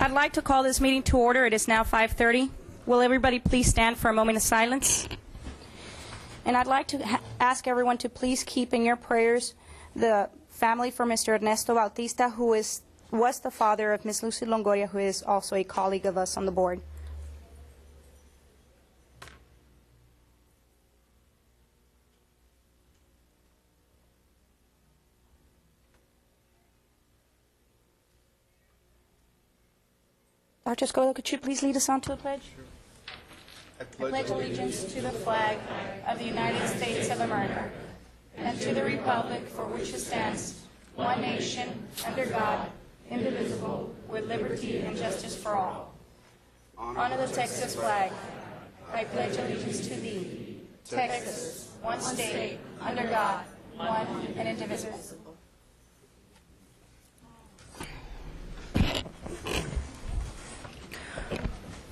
I'd like to call this meeting to order. It is now 5:30. Will everybody please stand for a moment of silence? And I'd like to ask everyone to please keep in your prayers the family for Mr. Ernesto Bautista, who was the father of Ms. Lucy Longoria, who is also a colleague of us on the board. Dr. Escobedo, could you please lead us on to the pledge? I pledge allegiance to the flag of the United States of America and to the republic for which it stands, one nation, under God, indivisible, with liberty and justice for all. Honor the Texas flag. I pledge allegiance to thee, Texas, one state, under God, one and indivisible.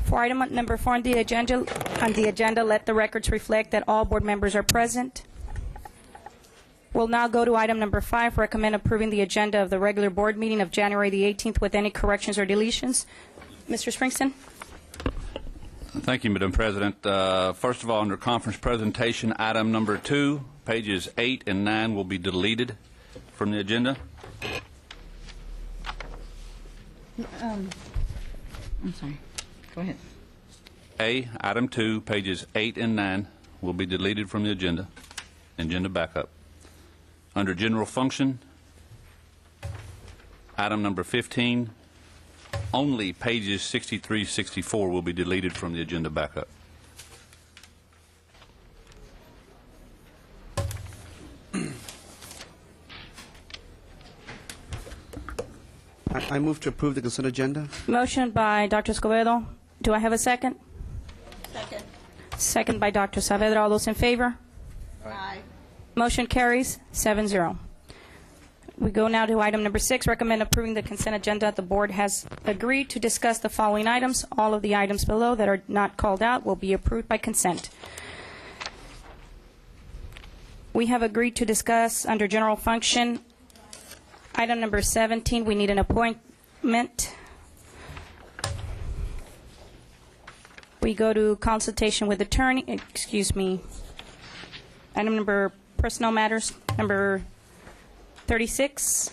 For item number 4 on the agenda, let the records reflect that all board members are present. We'll now go to item number 5, recommend approving the agenda of the regular board meeting of January the 18th with any corrections or deletions. Mr. Springston. Thank you, Madam President. First of all, under conference presentation, item number 2, pages 8 and 9 will be deleted from the agenda. I'm sorry. Go ahead. Item 2, pages 8 and 9 will be deleted from the agenda. Agenda backup. Under general function, item number 15, only pages 63, 64 will be deleted from the agenda backup. I move to approve the consent agenda. Motion by Dr. Escobedo. Do I have a second? Second. Second by Dr. Saavedra. All those in favor? Aye. Motion carries 7-0. We go now to item number 6, recommend approving the consent agenda. The board has agreed to discuss the following items. All of the items below that are not called out will be approved by consent. We have agreed to discuss under general function item number 17. We need an appointment. We go to consultation with attorney, item number personnel matters, number 36,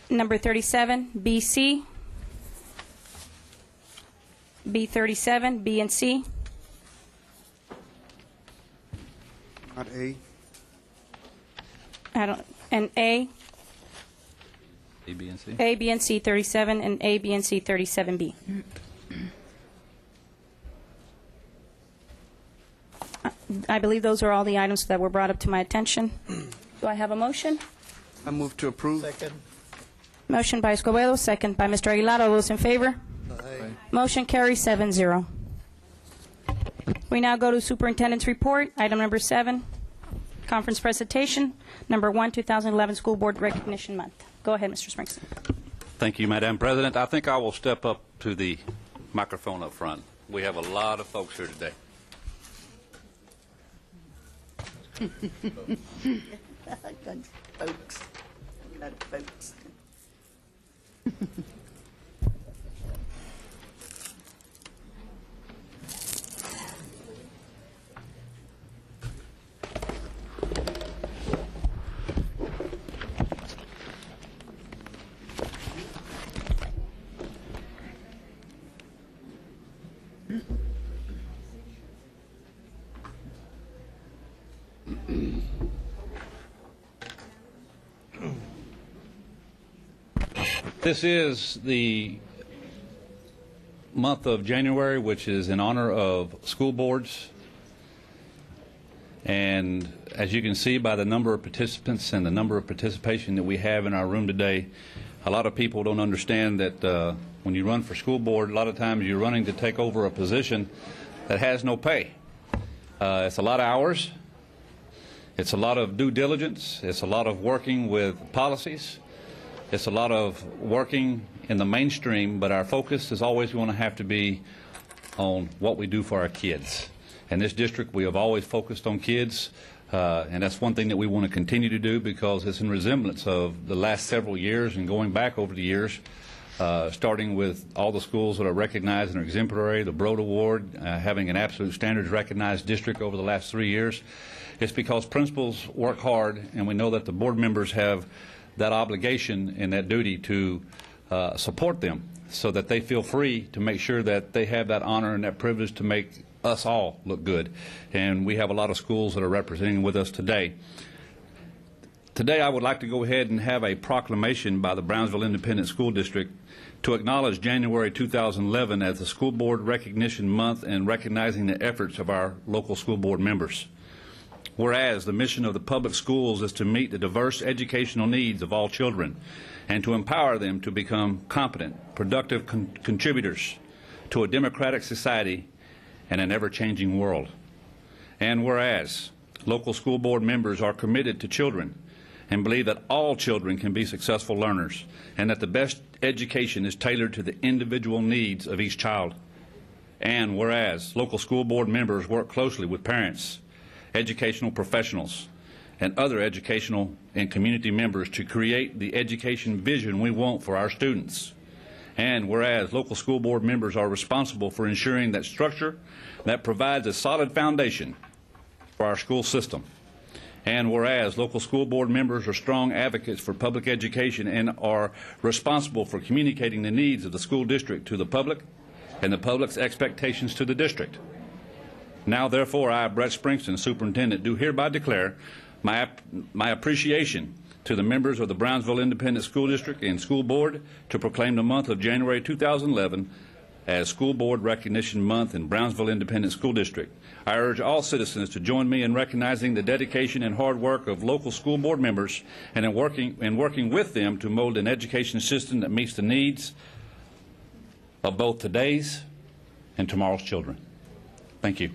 number 37, BC, B37, B and C. Not A. And A, B, and C. A, B, and C 37, and A, B, and C 37B. I believe those are all the items that were brought up to my attention. Do I have a motion? I move to approve. Second. Motion by Escobedo, second by Mr. Aguilar. All those in favor? Aye. Motion carries 7-0. We now go to superintendent's report, item number 7, conference presentation, number 1, 2011 School Board Recognition Month. Go ahead, Mr. Springston. Thank you, Madam President. I think I will step up to the microphone up front. We have a lot of folks here today. Good folks. Good folks. This is the month of January, which is in honor of school boards. And as you can see by the number of participants and the number of participation that we have in our room today, a lot of people don't understand that when you run for school board, a lot of times you're running to take over a position that has no pay. It's a lot of hours. It's a lot of due diligence. It's a lot of working with policies. It's a lot of working in the mainstream, but our focus is always going to have to be on what we do for our kids. In this district, we have always focused on kids, and that's one thing that we want to continue to do because it's in resemblance of the last several years and going back over the years starting with all the schools that are recognized and are exemplary, the Broad Award, having an absolute standards recognized district over the last 3 years. It's because principals work hard, and we know that the board members have that obligation and that duty to support them so that they feel free to make sure that they have that honor and that privilege to make us all look good. And we have a lot of schools that are representing with us today. Today I would like to go ahead and have a proclamation by the Brownsville Independent School District to acknowledge January 2011 as the School Board Recognition Month and recognizing the efforts of our local school board members. Whereas the mission of the public schools is to meet the diverse educational needs of all children and to empower them to become competent, productive contributors to a democratic society and an ever-changing world. And whereas local school board members are committed to children and believe that all children can be successful learners and that the best education is tailored to the individual needs of each child. And whereas local school board members work closely with parents, educational professionals, and other educational and community members to create the education vision we want for our students. And whereas local school board members are responsible for ensuring that structure that provides a solid foundation for our school system. And whereas local school board members are strong advocates for public education and are responsible for communicating the needs of the school district to the public and the public's expectations to the district. Now, therefore, I, Brett Springston, Superintendent, do hereby declare my appreciation to the members of the Brownsville Independent School District and School Board to proclaim the month of January 2011 as School Board Recognition Month in Brownsville Independent School District. I urge all citizens to join me in recognizing the dedication and hard work of local school board members and in working with them to mold an education system that meets the needs of both today's and tomorrow's children. Thank you.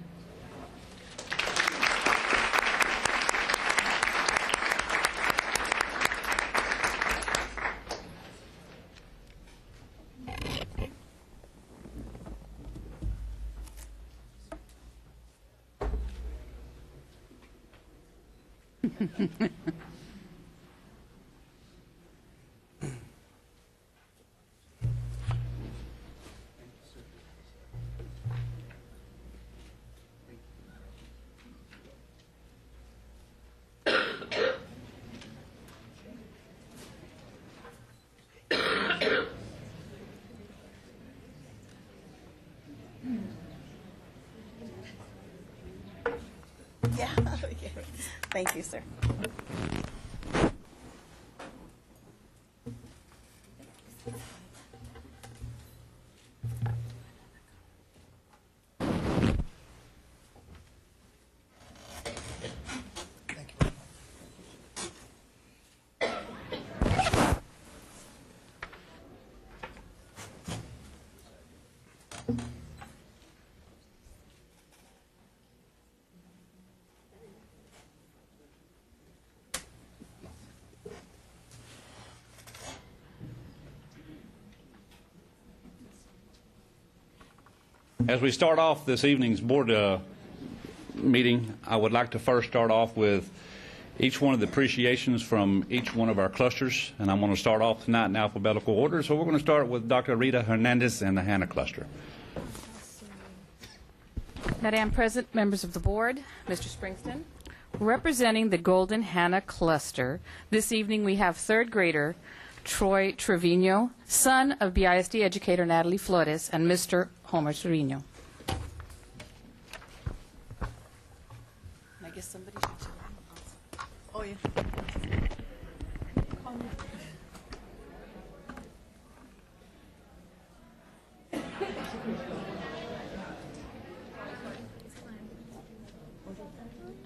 Yeah. Thank you, sir. As we start off this evening's board meeting, I would like to first start off with each one of the appreciations from each one of our clusters, and I'm going to start off tonight in alphabetical order. So we're going to start with Dr. Rita Hernandez and the Hannah Cluster. Madam President, members of the board, Mr. Springston, representing the Golden Hannah Cluster, this evening we have third grader Troy Trevino, son of BISD educator Natalie Flores, and Mr. Homer Trevino. I guess somebody should. Oh, yeah.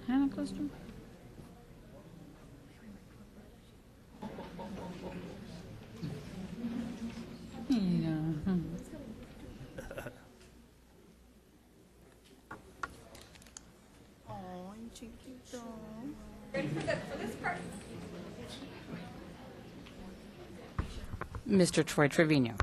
Hannah Cluster? Oh, chiquito. Ready for this part? Mr. Troy Trevino.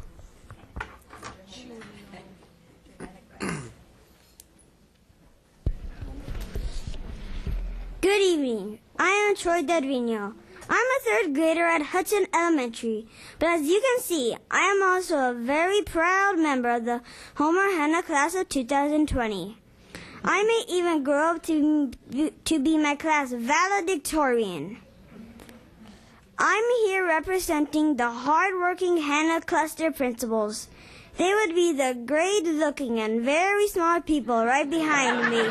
Good evening. I am Troy Trevino. I'm a third grader at Hudson Elementary, but as you can see, I am also a very proud member of the Homer Hanna class of 2020. I may even grow up to be my class valedictorian. I'm here representing the hard-working Hanna Cluster principals. They would be the great-looking and very smart people right behind me.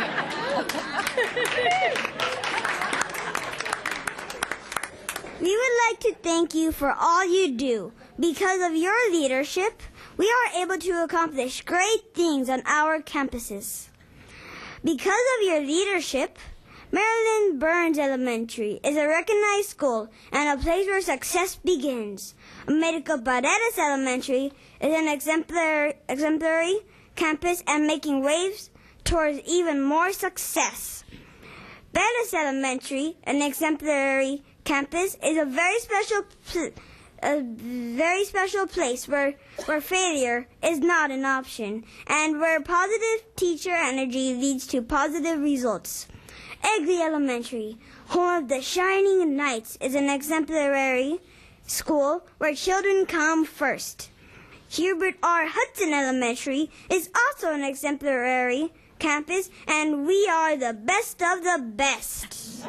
We would like to thank you for all you do. Because of your leadership, we are able to accomplish great things on our campuses. Because of your leadership, Marilyn Burns Elementary is a recognized school and a place where success begins. Americo Paredes Elementary is an exemplary campus and making waves towards even more success. Bettis Elementary, an exemplary campus, is a very special place where failure is not an option and where positive teacher energy leads to positive results. Egley Elementary, home of the Shining Knights, is an exemplary school where children come first. Hubert R. Hudson Elementary is also an exemplary campus, and we are the best of the best.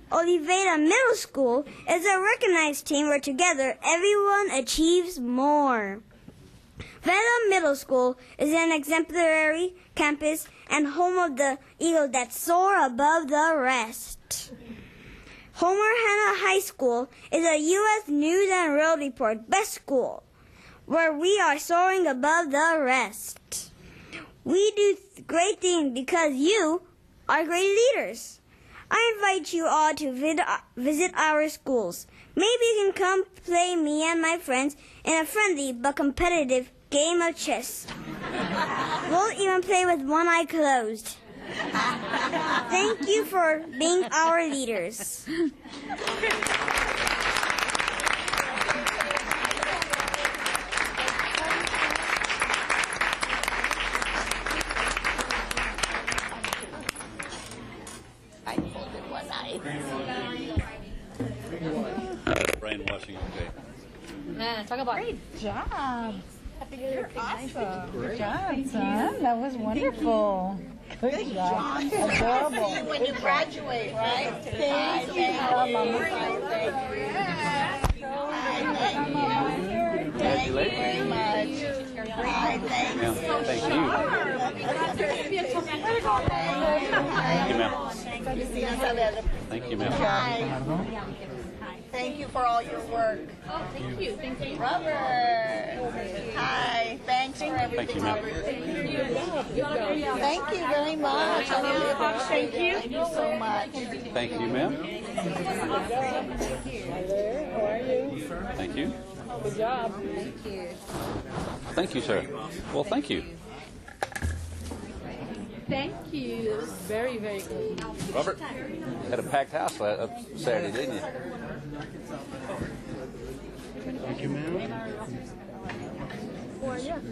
Oliveda Middle School is a recognized team where together everyone achieves more. Vela Middle School is an exemplary campus and home of the eagle that soar above the rest. Homer Hanna High School is a U.S. News and World Report best school where we are soaring above the rest. We do great things because you are great leaders. I invite you all to visit our schools. Maybe you can come play me and my friends in a friendly but competitive game of chess. We'll even play with one eye closed. Thank you for being our leaders. Brainwashing, okay. Talk about Great job. You're awesome. Good job, son. That was wonderful. Good job. Adorable. When you graduate, right? Thank you. Thank you very much. Hi, thanks. Thank you. Thank you, ma'am. Thank you, ma'am. Hi. Thank you for all your work. Oh, thank you. Thank you. Robert. Hi. Thanks for everything. Thank you, ma'am. Thank you very much. I really appreciate it. Thank you so much. Thank you, ma'am. Thank you. Good job. Thank you, sir. Well, thank you. Thank you. Very, very good. Robert, you had a packed house Saturday, didn't you? Thank you, ma'am.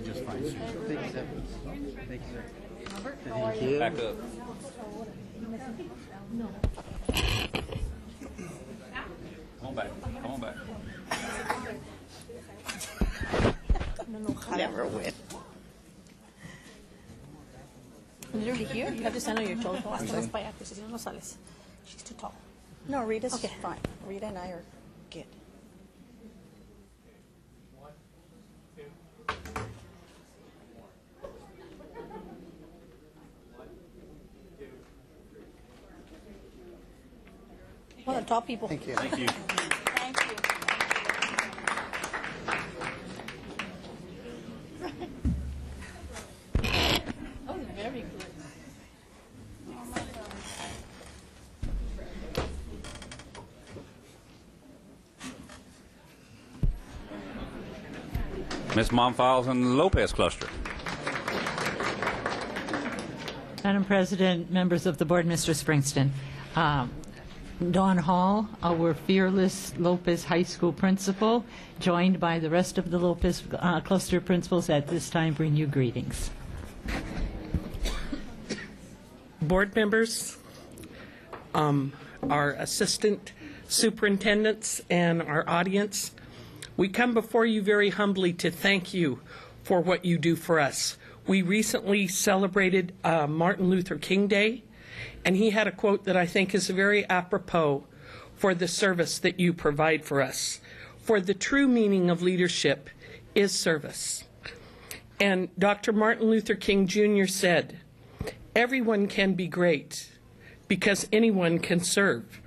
Just fine. Thank you. Back up. Come on back. Come on back. Never win. Literally here, you have to stand on your toes. Hasta más para allá, porque si no, no sales. She's too tall. No, Rita's Okay. fine. Rita and I are good. One of the top people. Thank you. Thank you. Thank you. Oh, very good. Miss Monfils and the Lopez cluster. Madam President, members of the board, Mr. Springston. Dawn Hall, our fearless Lopez High School principal, joined by the rest of the Lopez cluster principals at this time, bring you greetings. Board members, our assistant superintendents, and our audience. We come before you very humbly to thank you for what you do for us. We recently celebrated Martin Luther King Day, and he had a quote that I think is very apropos for the service that you provide for us. For the true meaning of leadership is service. And Dr. Martin Luther King Jr. said, "Everyone can be great because anyone can serve.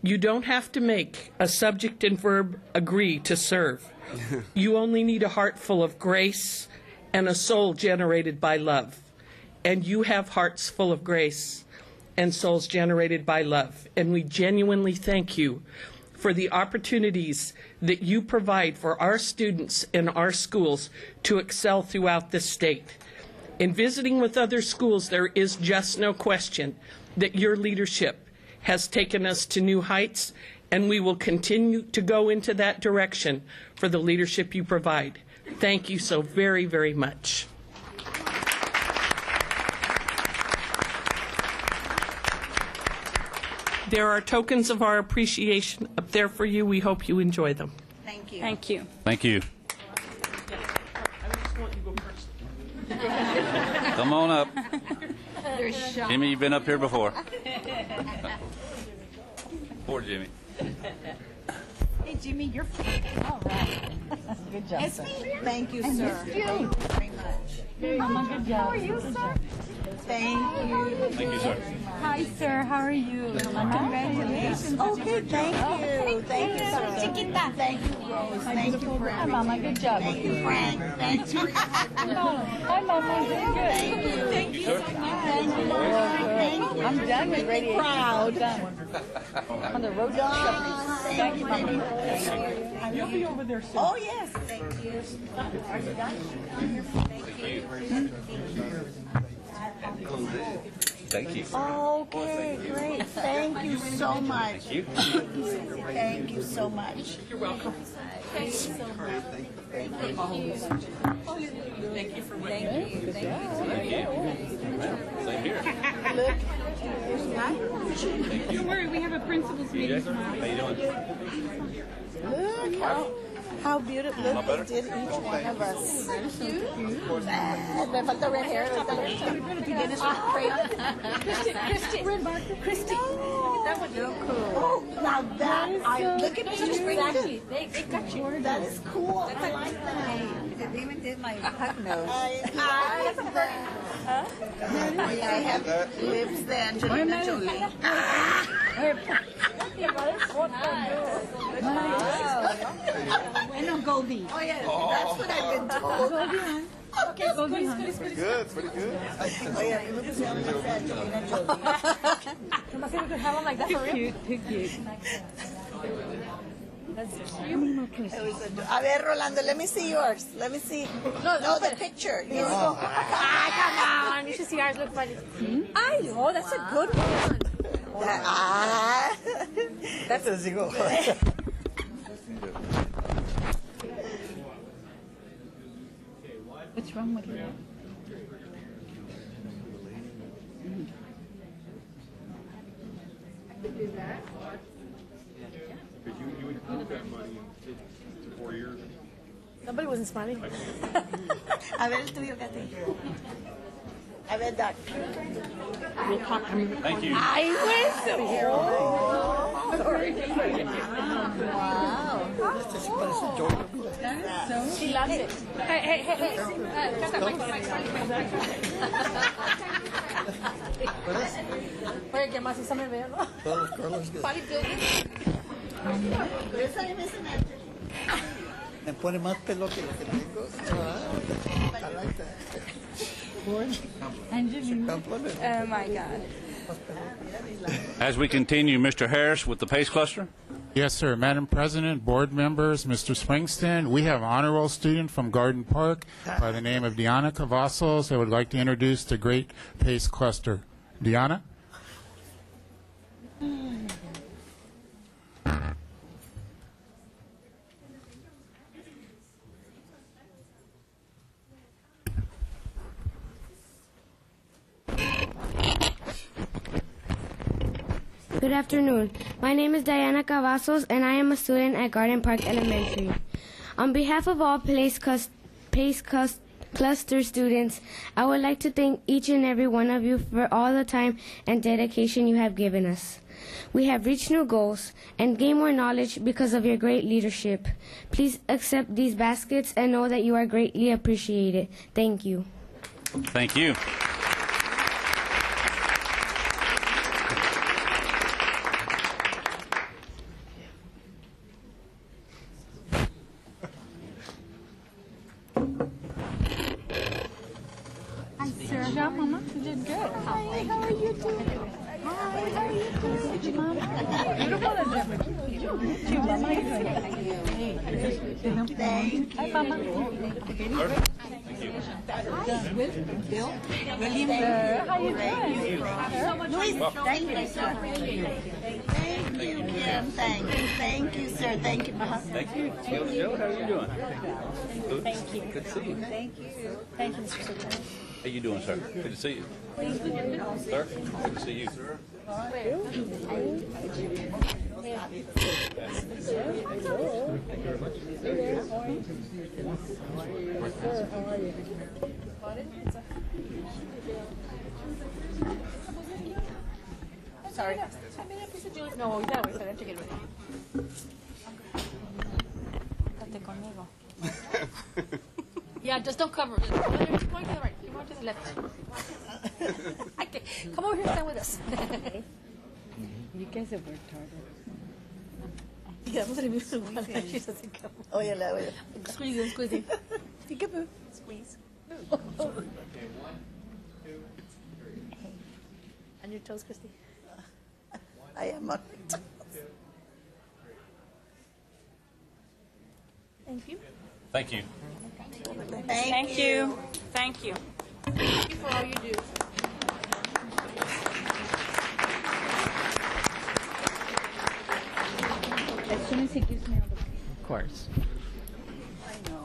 You don't have to make a subject and verb agree to serve. You only need a heart full of grace and a soul generated by love. And you have hearts full of grace and souls generated by love. And we genuinely thank you for the opportunities that you provide for our students in our schools to excel throughout this state. In visiting with other schools, there is just no question that your leadership has taken us to new heights, and we will continue to go into that direction for the leadership you provide. Thank you so very, very much. There are tokens of our appreciation up there for you. We hope you enjoy them. Thank you. Thank you. Thank you. Come on up. Jimmy, you've been up here before. Poor Jimmy. Hey, Jimmy, you're all right. Good job, sir. Thank you, sir. Thank you very much. Good job. How are you, sir? Thank you. Thank you, sir. Hi, sir. How are you? Congratulations. Okay, thank you. Thank you, sir. Chiquita. Thank you, Rose. Thank you, Hi, Mama. Good job. Thank you, Frank. Thank you. Hi, Mama. Doing good. Thank you. Thank you. Thank you. I'm done with radio. Proud. On the road. Thank you, Mama. You'll be over there soon. Oh, yes. Thank you. Are you done? Thank you. Okay, great. Thank you so much. Thank you. Thank you so much. You're welcome. Thank you so much. Thank you for what you do. Thank you. Same here. Don't worry, we have a principal's meeting tomorrow. How you doing? Look how beautiful. Look, they did each one of us. Me falta red hair. Christy. That was so cool. Oh, now that, look at Mr. Springsteen. They got you. That is cool. I like that. They even did my hug nose. I have lips there, Angelina Jolie. Bueno, Goldie. Oh, yeah, that's what I've been told. Okay, Goldie. Pretty good, pretty good. Oh, yeah, we were telling my friend Angelina Jolie. Nomás we could have them like that for real. Too cute. A ver, Rolando, let me see yours. Let me see. No, the picture. Ah, come on. You should see ours look funny. I know. That's a good one. That's a zero. What's wrong with you? You would prove that money in 4 years. Somebody wasn't smiling. A ver el tuyo, Katy. A ver, Doc. Thank you. Ay, güey. Wow. She loves it. Hey. Oye, ¿qué más? ¿Sí se me ve, no? Todos los colores. Body building. Esa es mi semestre. Me pone más pelo que lo que tengo. I like that. Oh, my God. As we continue, Mr. Harris with the PACE Cluster. Yes, sir. Madam President, board members, Mr. Springston, we have an honor roll student from Garden Park by the name of Deanna Cavazos. I would like to introduce the great PACE Cluster. Deanna? Good afternoon. My name is Diana Cavazos, and I am a student at Garden Park Elementary. On behalf of all PACE Cluster students, I would like to thank each and every one of you for all the time and dedication you have given us. We have reached new goals and gained more knowledge because of your great leadership. Please accept these baskets and know that you are greatly appreciated. Thank you. Thank you. Hi, sir. Good job, Mama. You did good. Hi, how are you doing? Hi, how are you doing? Mama. Beautiful, isn't it? You, Mama. Thank you. Hi, Mama. Hi, Bill. William. How you doing? Luis, thank you, sir. Thank you, Kim. Thank you. Thank you, sir. Thank you, Mama. Thank you. Jill, how are you doing? Thank you. Good to see you. Thank you. Thank you, Mr. Secretary. How you doing, sir? Good to see you. Sir, good to see you. Sorry. No, that way, pero take it away. Date conmigo. Yeah, just don't cover it. Keep going to the right. Keep going to the left. Okay. Come over here and stand with us. You guys have worked harder. Quedamos en el mismo lugar. She's así como. Óyala, óyala. Squeeze, squeeze. Peekaboo. Squeeze. On your toes, Christy. I am on my toes. Thank you. Thank you. Thank you. Thank you. Thank you for all you do. As soon as he gives me all the... Of course. I know.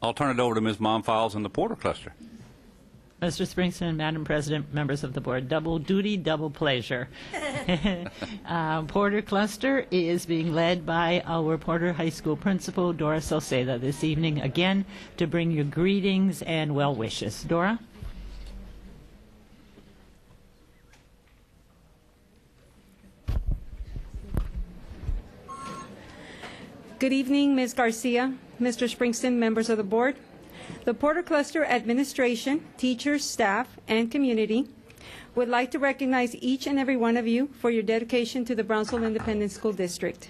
I'll turn it over to Ms. Monfiles in the Porter Cluster. Mr. Springston, Madam President, members of the board, double duty, double pleasure. Porter Cluster is being led by our Porter High School principal, Dora Salceda, this evening, again, to bring you greetings and well wishes. Dora? Good evening, Ms. Garcia, Mr. Springston, members of the board. The Porter Cluster administration, teachers, staff, and community would like to recognize each and every one of you for your dedication to the Brownsville Independent School District.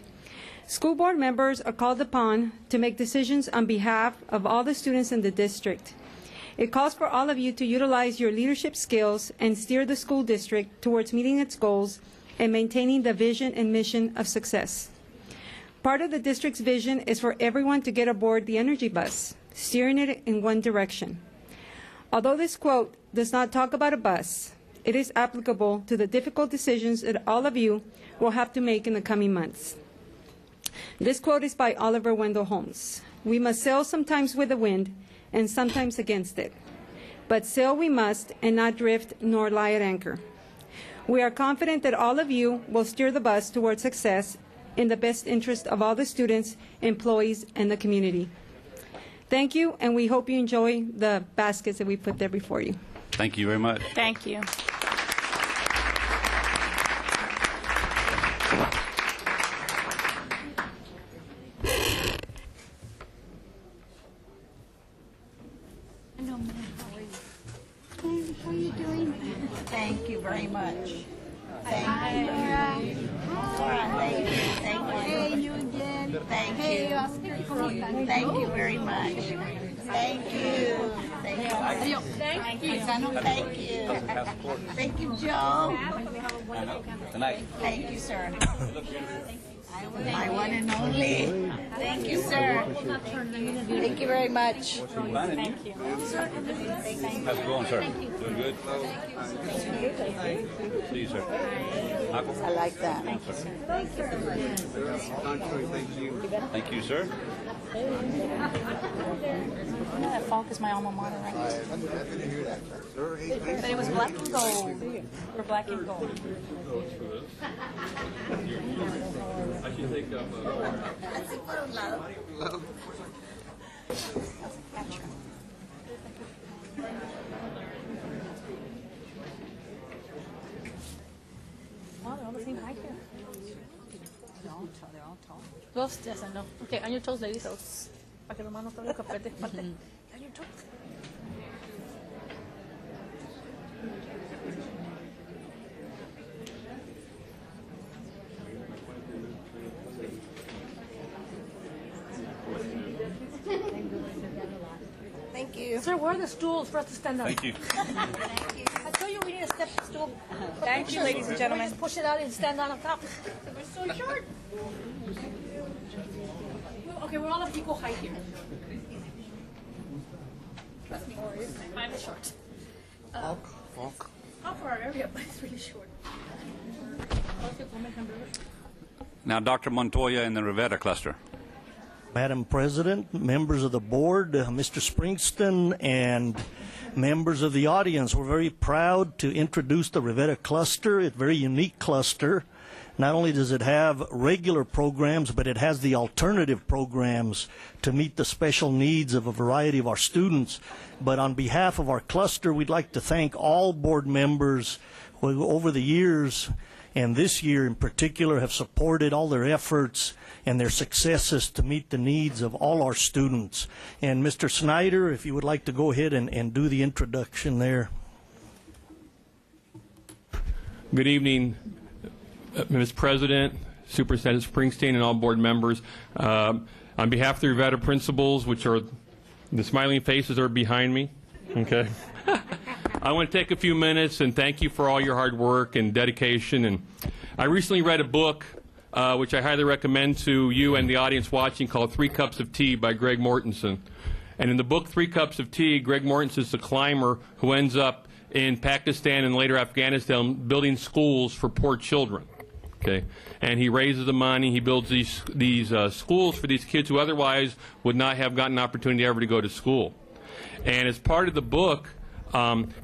School board members are called upon to make decisions on behalf of all the students in the district. It calls for all of you to utilize your leadership skills and steer the school district towards meeting its goals and maintaining the vision and mission of success. Part of the district's vision is for everyone to get aboard the energy bus, steering it in one direction. Although this quote does not talk about a bus, it is applicable to the difficult decisions that all of you will have to make in the coming months. This quote is by Oliver Wendell Holmes. We must sail sometimes with the wind and sometimes against it. But sail we must and not drift nor lie at anchor. We are confident that all of you will steer the bus towards success in the best interest of all the students, employees, and the community. Thank you, and we hope you enjoy the baskets that we put there before you. Thank you very much. Thank you. Hello, ma'am. How are you? Hey, how are you doing? Thank you very much. Thank you. Thank you. Thank you. Hey, you again. Thank you. Hey, Oscar. Thank you very much. Thank you. Thank you. Thank you. Thank you. Thank you, Joe. Good night. Thank you, sir. My one and only. Thank you, sir. Thank you very much. Thank you. How's it going, sir? Doing good? See you, sir. I like that. Thank you, sir. You know that Falk is my alma mater, right? But it was black and gold. We're black and gold. I should take up. Oh, they're all the same height here. They're all tall. Todos ya no. Okay, on your toes, ladies. Para que nomás no te copete. Parte. On your toes. Thank you. Sir, where are the stools for us to stand up? Thank you. I told you we need a step stool. Thank you, ladies and gentlemen. We just push it out and stand on top. We're so short. Okay, we're all of equal height here. Trust me, mine is short. Not for our area, but it's really short. Now, Dr. Montoya in the Rivera cluster. Madam President, members of the board, Mr. Springston, and members of the audience, we're very proud to introduce the Rivera cluster. It's a very unique cluster. Not only does it have regular programs, but it has the alternative programs to meet the special needs of a variety of our students. But on behalf of our cluster, we'd like to thank all board members who over the years, and this year in particular, have supported all their efforts and their successes to meet the needs of all our students. And Mr. Snyder, if you would like to go ahead and do the introduction there. Good evening, Ms. President, Superintendent Springsteen, and all board members. On behalf of the Rivera principals, which are the smiling faces are behind me, okay? I want to take a few minutes and thank you for all your hard work and dedication. And I recently read a book which I highly recommend to you and the audience watching, called 3 Cups of Tea by Greg Mortensen. And in the book 3 Cups of Tea, Greg Mortensen is a climber who ends up in Pakistan and later Afghanistan building schools for poor children. Okay, and he raises the money, he builds these schools for these kids who otherwise would not have gotten an opportunity ever to go to school. And as part of the book,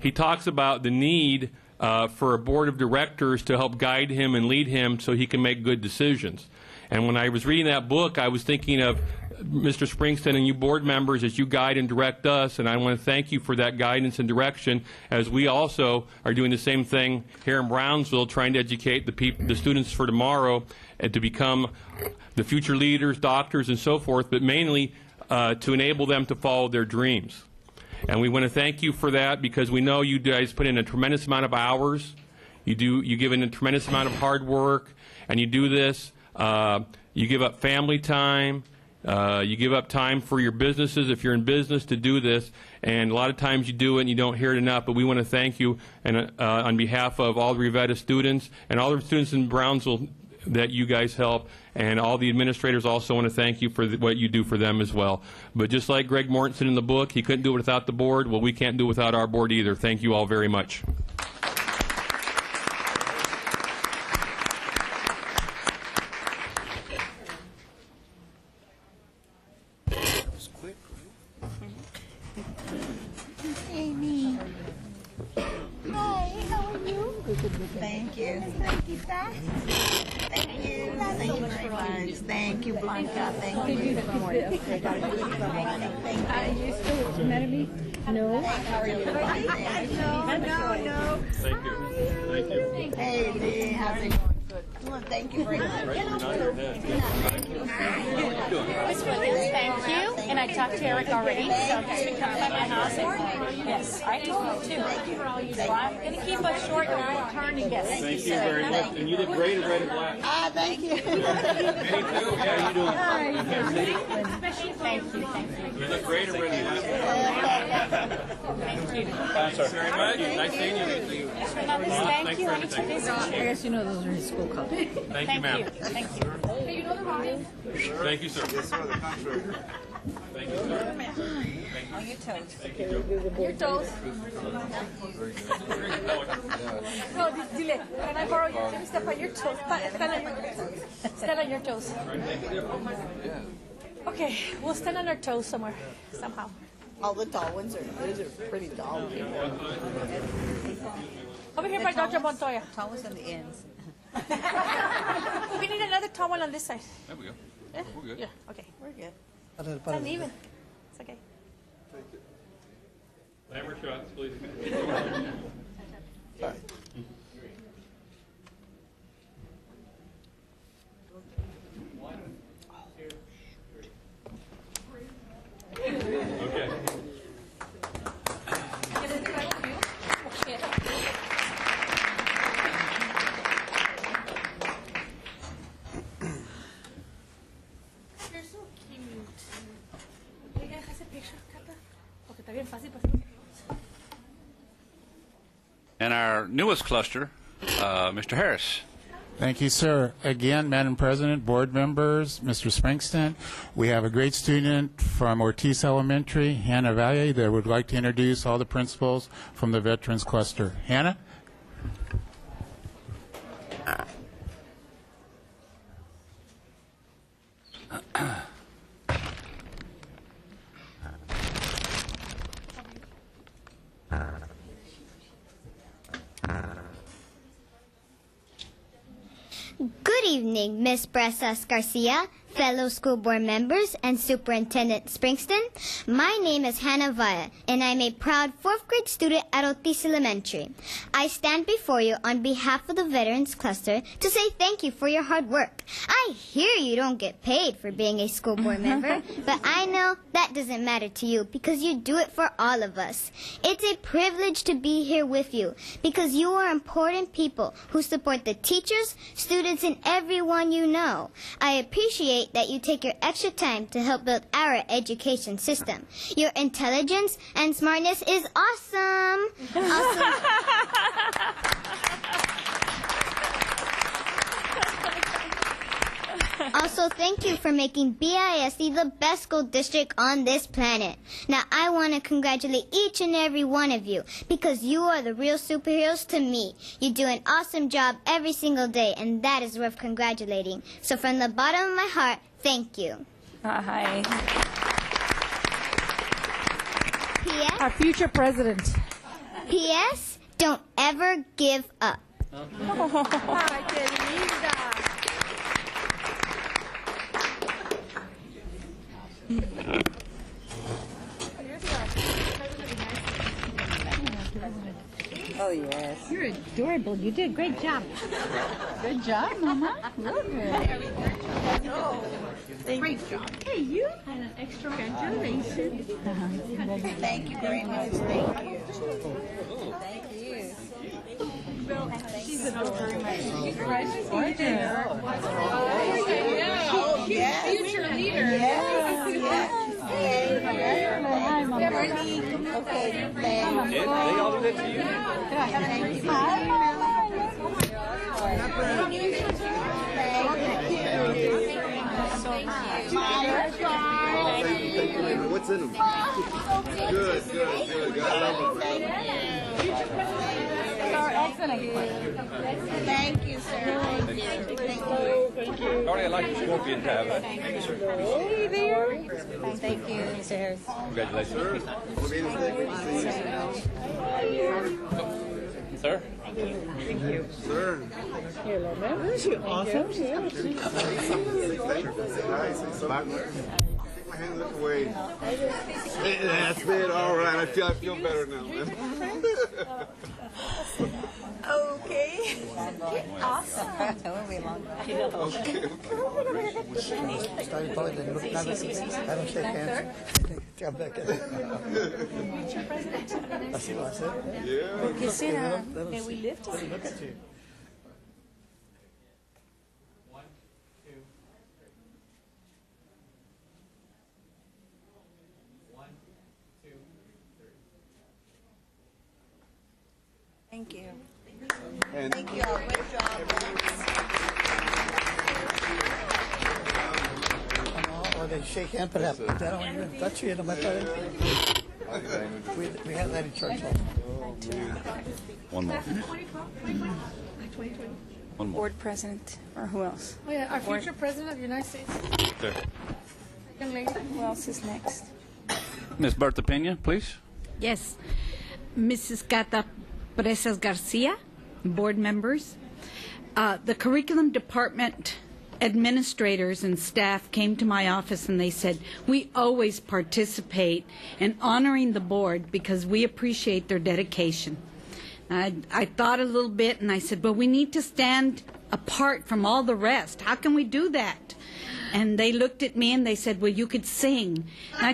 he talks about the need for a board of directors to help guide him and lead him so he can make good decisions. And when I was reading that book, I was thinking of Mr. Springston and you board members as you guide and direct us, and I want to thank you for that guidance and direction as we also are doing the same thing here in Brownsville, trying to educate the students for tomorrow and to become the future leaders, doctors, and so forth, but mainly to enable them to follow their dreams. And we want to thank you for that because we know you guys put in a tremendous amount of hours. You give in a tremendous amount of hard work, and you do this. You give up family time. You give up time for your businesses if you're in business to do this, and a lot of times you do it and you don't hear it enough, but we want to thank you and on behalf of all the Rivera students and all the students in Brownsville that you guys help, and all the administrators also want to thank you for what you do for them as well. But just like Greg Mortensen in the book, he couldn't do it without the board. Well, we can't do it without our board either. Thank you all very much. Amy. Hi, how are you? Thank you. Thank you, Dad. Thank you. Thank you very much. Thank you, Blanca. Thank you. Good morning. You still met me? No. How are you? No. Thank you. Thank you. Hey, Lee. How's it going? Well, thank you very much. Thank you. And I talked to Eric already, so he's been coming by my house. Yes, I told him too. So I'm going to keep us short and we'll turn and get. Thank you very much. And you look great in red and black. Ah, thank you. Me too. How you doing? Thank you. You look great in red and black. Thank you. Thanks very much. Nice seeing you. Thank you. I need to visit you. I guess you know those are his school colors. Thank you, ma'am. Thank you. you know the routine? Thank you, sir. Yes, sir, the contrary. Thank you, sir. On your toes. Thank you, Joe. Your toes. No, dile, can I borrow your, let me step on your toes. Stand on your toes. Okay, we'll stand on our toes somewhere, somehow. All the tall ones those are pretty tall people. Over here by Dr. Montoya. Tall ones on the ends. We need another tall one on this side. There we go. Yeah? We're good. Yeah, okay. We're good. It's uneven. It's okay. Glamour shots, please. Okay. You're so cute. Oiga, deja ese picture, Cata. Porque está bien fácil pasar. And our newest cluster, Mr. Harris. Thank you, sir. Again, Madam President, board members, Mr. Springston, we have a great student from Ortiz Elementary, Hannah Valle, that would like to introduce all the principals from the Veterans Cluster. Hannah? Good evening, Ms. Bressas Garcia, fellow school board members, and Superintendent Springston. My name is Hannah Vaya, and I'm a proud 4th grade student at Ortiz Elementary. I stand before you on behalf of the Veterans Cluster to say thank you for your hard work. I hear you don't get paid for being a school board member, but I know that doesn't matter to you because you do it for all of us. It's a privilege to be here with you because you are important people who support the teachers, students, and everyone you know. I appreciate that you take your extra time to help build our education system. Your intelligence and smartness is awesome. Also, thank you for making BISD the best school district on this planet. Now, I want to congratulate each and every one of you because you are the real superheroes to me. You do an awesome job every single day, and that is worth congratulating. So from the bottom of my heart, thank you. Hi. P.S. Our future president. P.S. Don't ever give up. Ay, qué linda. Oh, yes. You're adorable. You did a great job. Good job, Mama. Look Great job. Hey, you had an extra congratulations. Thank you very much. Thank you. Thank you. She's an old very much. Oh, yes. Future leader. Yes, yes. Okay, thank you. They all did it to you. Thank you. What's in them? Good, good, good. God love them. Thank you, sir. Thank you. Thank you. Already, I like the scorpion tab. Thank you, sir. Hey there. Thank you, Mr. Harris. Congratulations. Sir? Thank you. Sir. Hello, members. You're awesome. Take my hand, look away. That's it. All right. I feel better now. Okay. Awesome. That won't be long. Okay. Started probably didn't look nervous. I don't shake hands. Come back. Future president. Así va a ser. Yeah. ¿Por qué será que we lived? Look at you. Thank you. And Thank you all. Great job. shake hands, but I don't even touch you. No matter. We have that in church also. One more. One more. Board president, or who else? Oh, yeah, our future president of the United States. Okay. Young lady. Who else is next? Ms. Bertha Pena, please. Yes. Mrs. Cata Presas Garcia, board members. The curriculum department administrators and staff came to my office and they said, we always participate in honoring the board because we appreciate their dedication. I thought a little bit and I said, but we need to stand apart from all the rest. How can we do that? And they looked at me and they said, well, you could sing. And I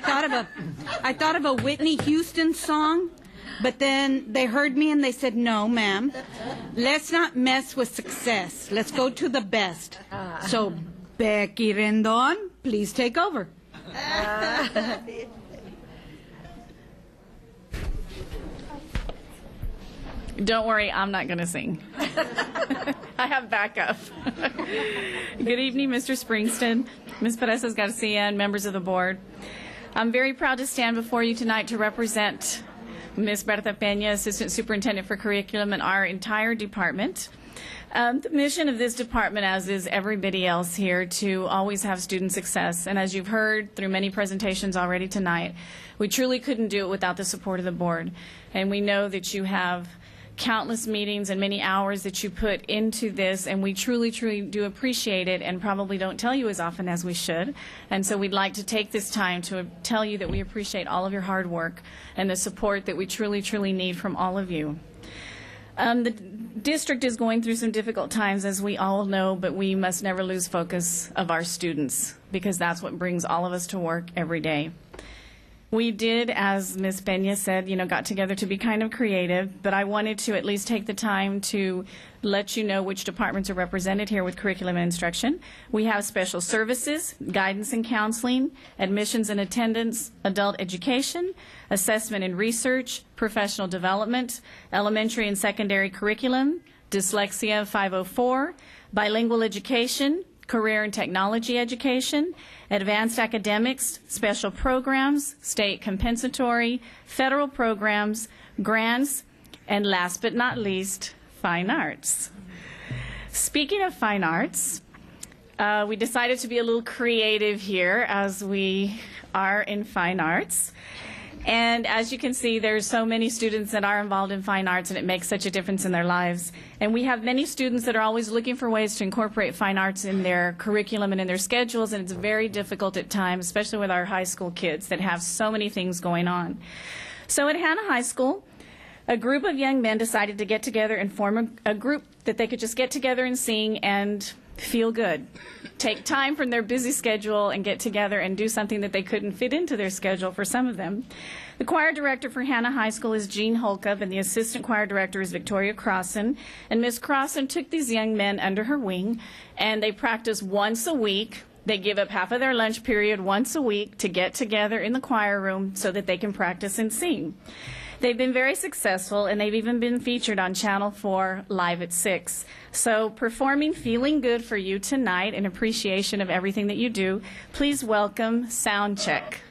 thought of a Whitney Houston song, but then they heard me and they said, no, ma'am, let's not mess with success. Let's go to the best. So, Becky Rendon, please take over. Don't worry, I'm not going to sing. I have backup. Good evening, Mr. Springston, Ms. Presas Garcia, and members of the board. I'm very proud to stand before you tonight to represent Ms. Bertha Pena, Assistant Superintendent for Curriculum, and our entire department. The mission of this department, as is everybody else here, to always have student success. And as you've heard through many presentations already tonight, we truly couldn't do it without the support of the board. And we know that you have countless meetings and many hours that you put into this, and we truly, truly do appreciate it and probably don't tell you as often as we should. And so we'd like to take this time to tell you that we appreciate all of your hard work and the support that we truly, truly need from all of you. The district is going through some difficult times, as we all know, but we must never lose focus of our students because that's what brings all of us to work every day. We did, as Ms. Pena said, got together to be kind of creative, but I wanted to at least take the time to let you know which departments are represented here with curriculum and instruction. We have special services, guidance and counseling, admissions and attendance, adult education, assessment and research, professional development, elementary and secondary curriculum, dyslexia 504, bilingual education, career and technology education, advanced academics, special programs, state compensatory, federal programs, grants, and last but not least, fine arts. Speaking of fine arts, we decided to be a little creative here as we are in fine arts. And as you can see, there's so many students that are involved in fine arts, and it makes such a difference in their lives. And we have many students that are always looking for ways to incorporate fine arts in their curriculum and in their schedules, and it's very difficult at times, especially with our high school kids that have so many things going on. So at Hannah High School, a group of young men decided to get together and form a group that they could just get together and sing and feel good. Take time from their busy schedule and get together and do something that they couldn't fit into their schedule for some of them. The choir director for Hannah High School is Jean Holcup, and the assistant choir director is Victoria Crossan. And Ms. Crossan took these young men under her wing, and they practice once a week. They give up half of their lunch period once a week to get together in the choir room so that they can practice and sing. They've been very successful, and they've even been featured on Channel 4 Live at 6. So performing Feeling Good for you tonight in appreciation of everything that you do, please welcome Sound Check.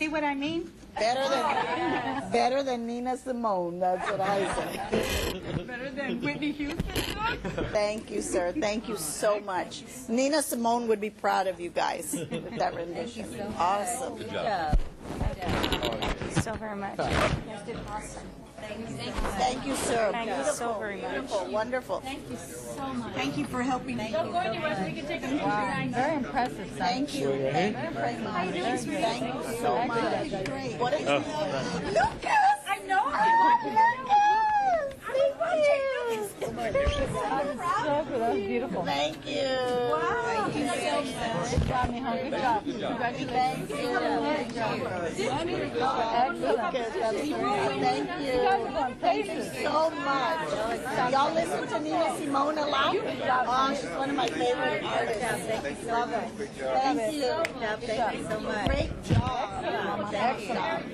See what I mean? Better than Nina Simone. That's what I say. Better than Whitney Houston. Thank you, sir. Thank you so much. Nina Simone would be proud of you guys with that rendition. Awesome. Good job. Thank you so very much. You guys did awesome. Thank you, sir. Thank you so very much. Beautiful, wonderful. Thank you so much. Thank you for helping me. Don't go anywhere so we can take a picture. Wow. Very impressive. Thank you. Thank you so much. What is Lucas! I know. That was beautiful. Thank you. Wow. Thank you so much. Good job, Mijo. Good job. Congratulations. Thank you. Excellent. Thank you. Thank you so much. Y'all listen to Nina Simone a lot? Oh, she's one of my favorite artists. Love her. Thank you. Thank you so much. Great job. Excellent.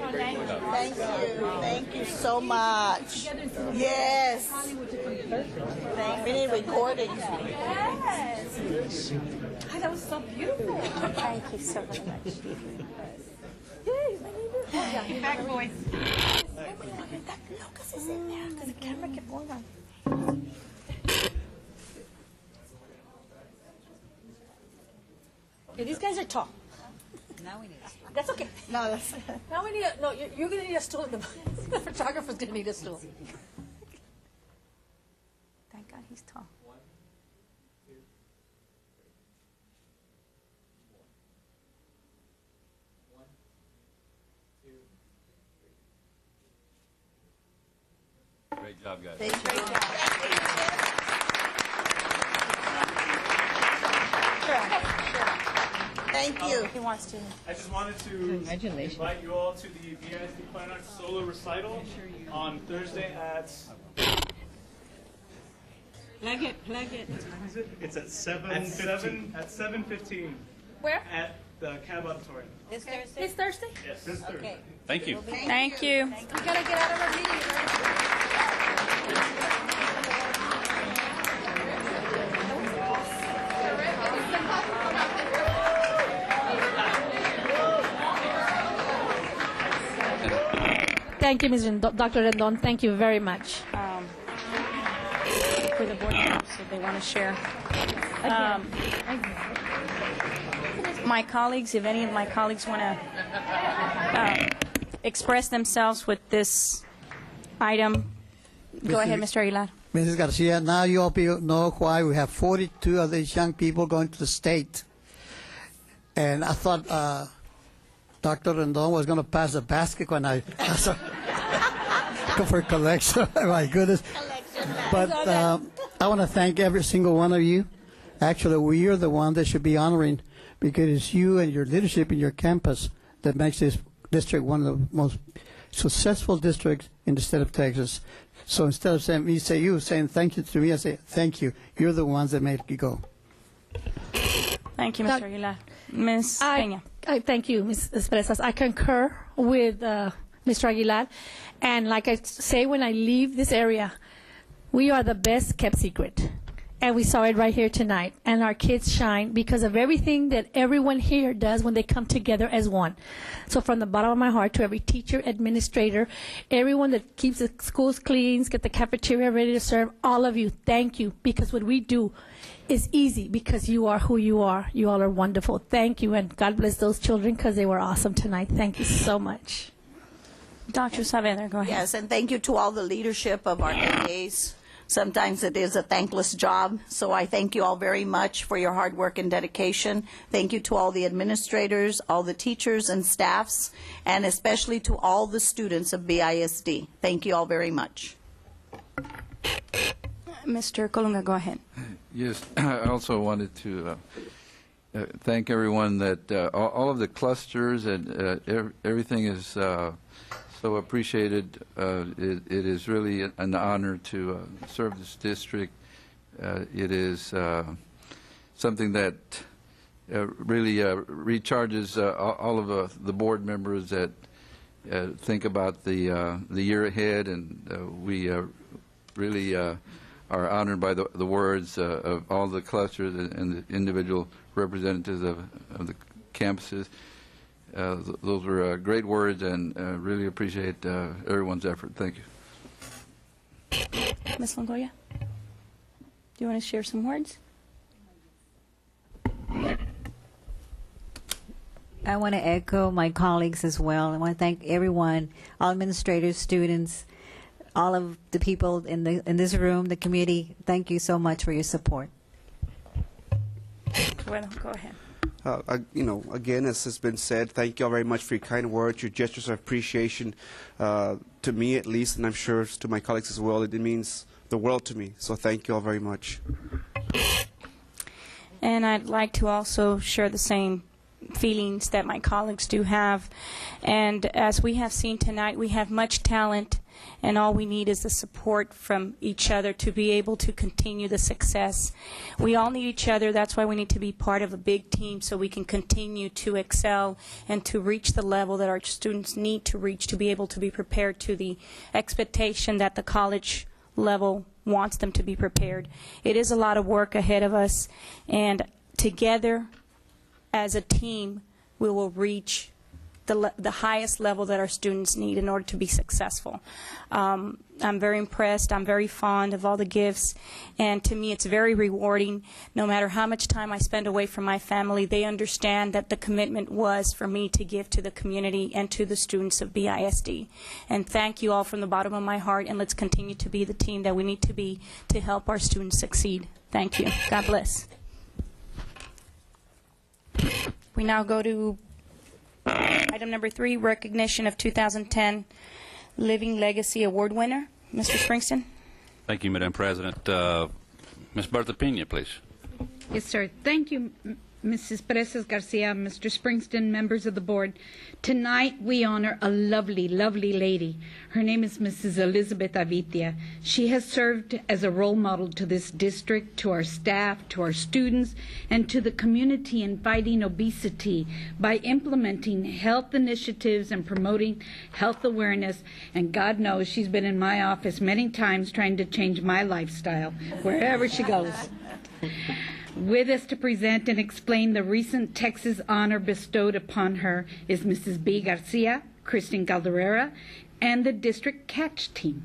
Thank you. Thank you so much. Yes. We need recordings. Yes. Oh, that was so beautiful. Thank you so very much. Yay, back, boys. Lucas is in there because the camera kept going on. Okay, these guys are tall. Now we need a stool. That's okay. No, that's... Now we need a, no, you're going to need a stool. The photographer's going to need a stool. Thank God he's tall. Great job, guys. Great job. Thank you. He wants to. I just wanted to invite you all to the BISD Fine Arts Solo Recital on Thursday at... Plug it. It's at 7:15. Where? At the Cab Auditorium. This Thursday? This Thursday? Yes, this Thursday. Okay. Thank you. Thank you. We got to get out of our meeting. Thank you, Dr. Rendon. Thank you very much. For the board members, if they want to share. My colleagues, if any of my colleagues want to express themselves with this item, go ahead, Mr. Aguilar. Mrs. Garcia, now you all know why we have 42 of these young people going to the state. And I thought Dr. Rendon was going to pass a basket when I go for collection. My goodness. But I want to thank every single one of you. Actually, we are the one that should be honoring, because it's you and your leadership in your campus that makes this district one of the most successful districts in the state of Texas. So instead of saying saying thank you to me, I say thank you. You're the ones that made it go. Thank you, Mr. Aguilar. Ms. Peña. I thank you, Ms. Presas. I concur with Mr. Aguilar. And like I say when I leave this area, we are the best kept secret. And we saw it right here tonight. And our kids shine because of everything that everyone here does when they come together as one. So from the bottom of my heart to every teacher, administrator, everyone that keeps the schools clean, get the cafeteria ready to serve, all of you, thank you. Because what we do is easy because you are who you are. You all are wonderful. Thank you. And God bless those children because they were awesome tonight. Thank you so much. Dr. Saavedra, go ahead. Yes, and thank you to all the leadership of our AAs. Sometimes it is a thankless job, so I thank you all very much for your hard work and dedication. Thank you to all the administrators, all the teachers and staffs, and especially to all the students of BISD. Thank you all very much. Mr. Colunga, go ahead. Yes, I also wanted to thank everyone that all of the clusters and everything is so appreciated. It is really an honor to serve this district. It is something that really recharges all of the board members that think about the year ahead, and we really are honored by the words of all the clusters and the individual representatives of the campuses. Those were great words, and really appreciate everyone's effort. Thank you. Ms. Longoria, do you want to share some words? I want to echo my colleagues as well. I want to thank everyone, all administrators, students, all of the people in this room, the community. Thank you so much for your support. Well, go ahead. Again, as has been said, thank you all very much for your kind words, your gestures of appreciation. To me, at least, and I'm sure to my colleagues as well, it means the world to me. So thank you all very much. And I'd like to also share the same feelings that my colleagues do have. And as we have seen tonight, we have much talent, and all we need is the support from each other to be able to continue the success. We all need each other. That's why we need to be part of a big team so we can continue to excel and to reach the level that our students need to reach to be able to be prepared to the expectation that the college level wants them to be prepared. It is a lot of work ahead of us, and together as a team we will reach the highest level that our students need in order to be successful. I'm very impressed. I'm very fond of all the gifts, and to me it's very rewarding. No matter how much time I spend away from my family, they understand that the commitment was for me to give to the community and to the students of BISD. And thank you all from the bottom of my heart, and let's continue to be the team that we need to be to help our students succeed. Thank you. God bless. We now go to item number 3, recognition of 2010 Living Legacy Award winner. Mr. Springston. Thank you, Madam President. Ms. Bertha Pena, please. Yes, sir. Thank you, Mrs. Perez Garcia, Mr. Springston, members of the board. Tonight we honor a lovely, lovely lady. Her name is Mrs. Elizabeth Avitia. She has served as a role model to this district, to our staff, to our students, and to the community in fighting obesity by implementing health initiatives and promoting health awareness. And God knows she's been in my office many times trying to change my lifestyle wherever she goes. With us to present and explain the recent Texas honor bestowed upon her is Mrs. B. Garcia, Kristen Calderera, and the district catch team.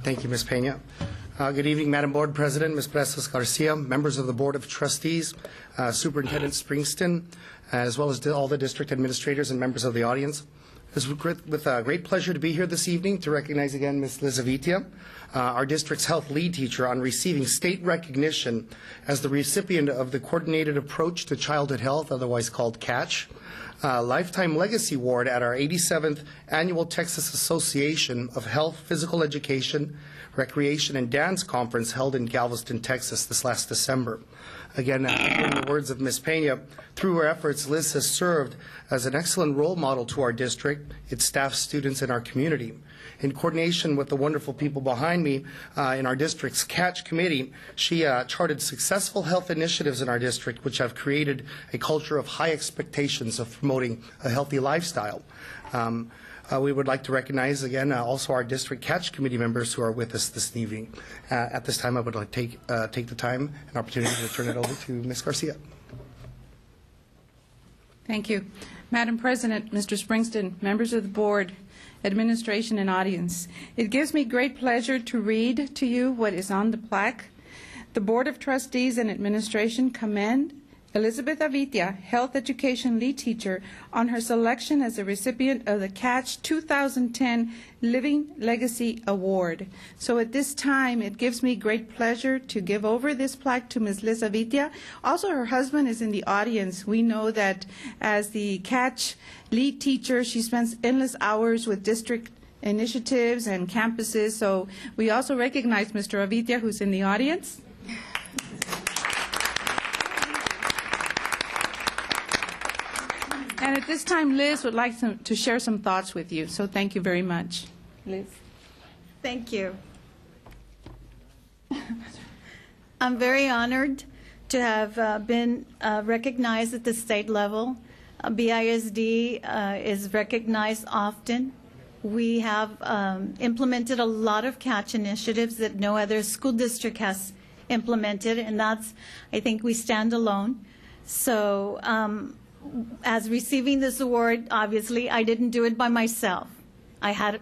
Thank you, Ms. Pena. Good evening, Madam Board President, Ms. Perez Garcia, members of the Board of Trustees, Superintendent Springston, as well as all the district administrators and members of the audience. It's with great pleasure to be here this evening to recognize again Ms. Liz Avitia, our district's health lead teacher, on receiving state recognition as the recipient of the Coordinated Approach to Childhood Health, otherwise called CATCH, Lifetime Legacy Award at our 87th Annual Texas Association of Health, Physical Education, Recreation, and Dance Conference held in Galveston, Texas this last December. Again, in the words of Ms. Pena, through her efforts, Liz has served as an excellent role model to our district, its staff, students, and our community. In coordination with the wonderful people behind me in our district's CATCH committee, she charted successful health initiatives in our district, which have created a culture of high expectations of promoting a healthy lifestyle. We would like to recognize again also our district catch committee members who are with us this evening. At this time, I would like to take the time and opportunity to turn it over to Ms. Garcia. Thank you. Madam President, Mr. Springston, members of the board, administration, and audience, it gives me great pleasure to read to you what is on the plaque. The Board of Trustees and Administration commend Elizabeth Avitia, Health Education Lead Teacher, on her selection as a recipient of the CATCH 2010 Living Legacy Award. So at this time, it gives me great pleasure to give over this plaque to Ms. Liz Avitia. Also, her husband is in the audience. We know that as the CATCH Lead Teacher, she spends endless hours with district initiatives and campuses. So we also recognize Mr. Avitia, who's in the audience. And at this time, Liz would like to share some thoughts with you. So thank you very much. Liz. Thank you. I'm very honored to have been recognized at the state level. BISD is recognized often We have implemented a lot of catch initiatives that no other school district has implemented, and that's, I think we stand alone. So as receiving this award, obviously, I didn't do it by myself. I had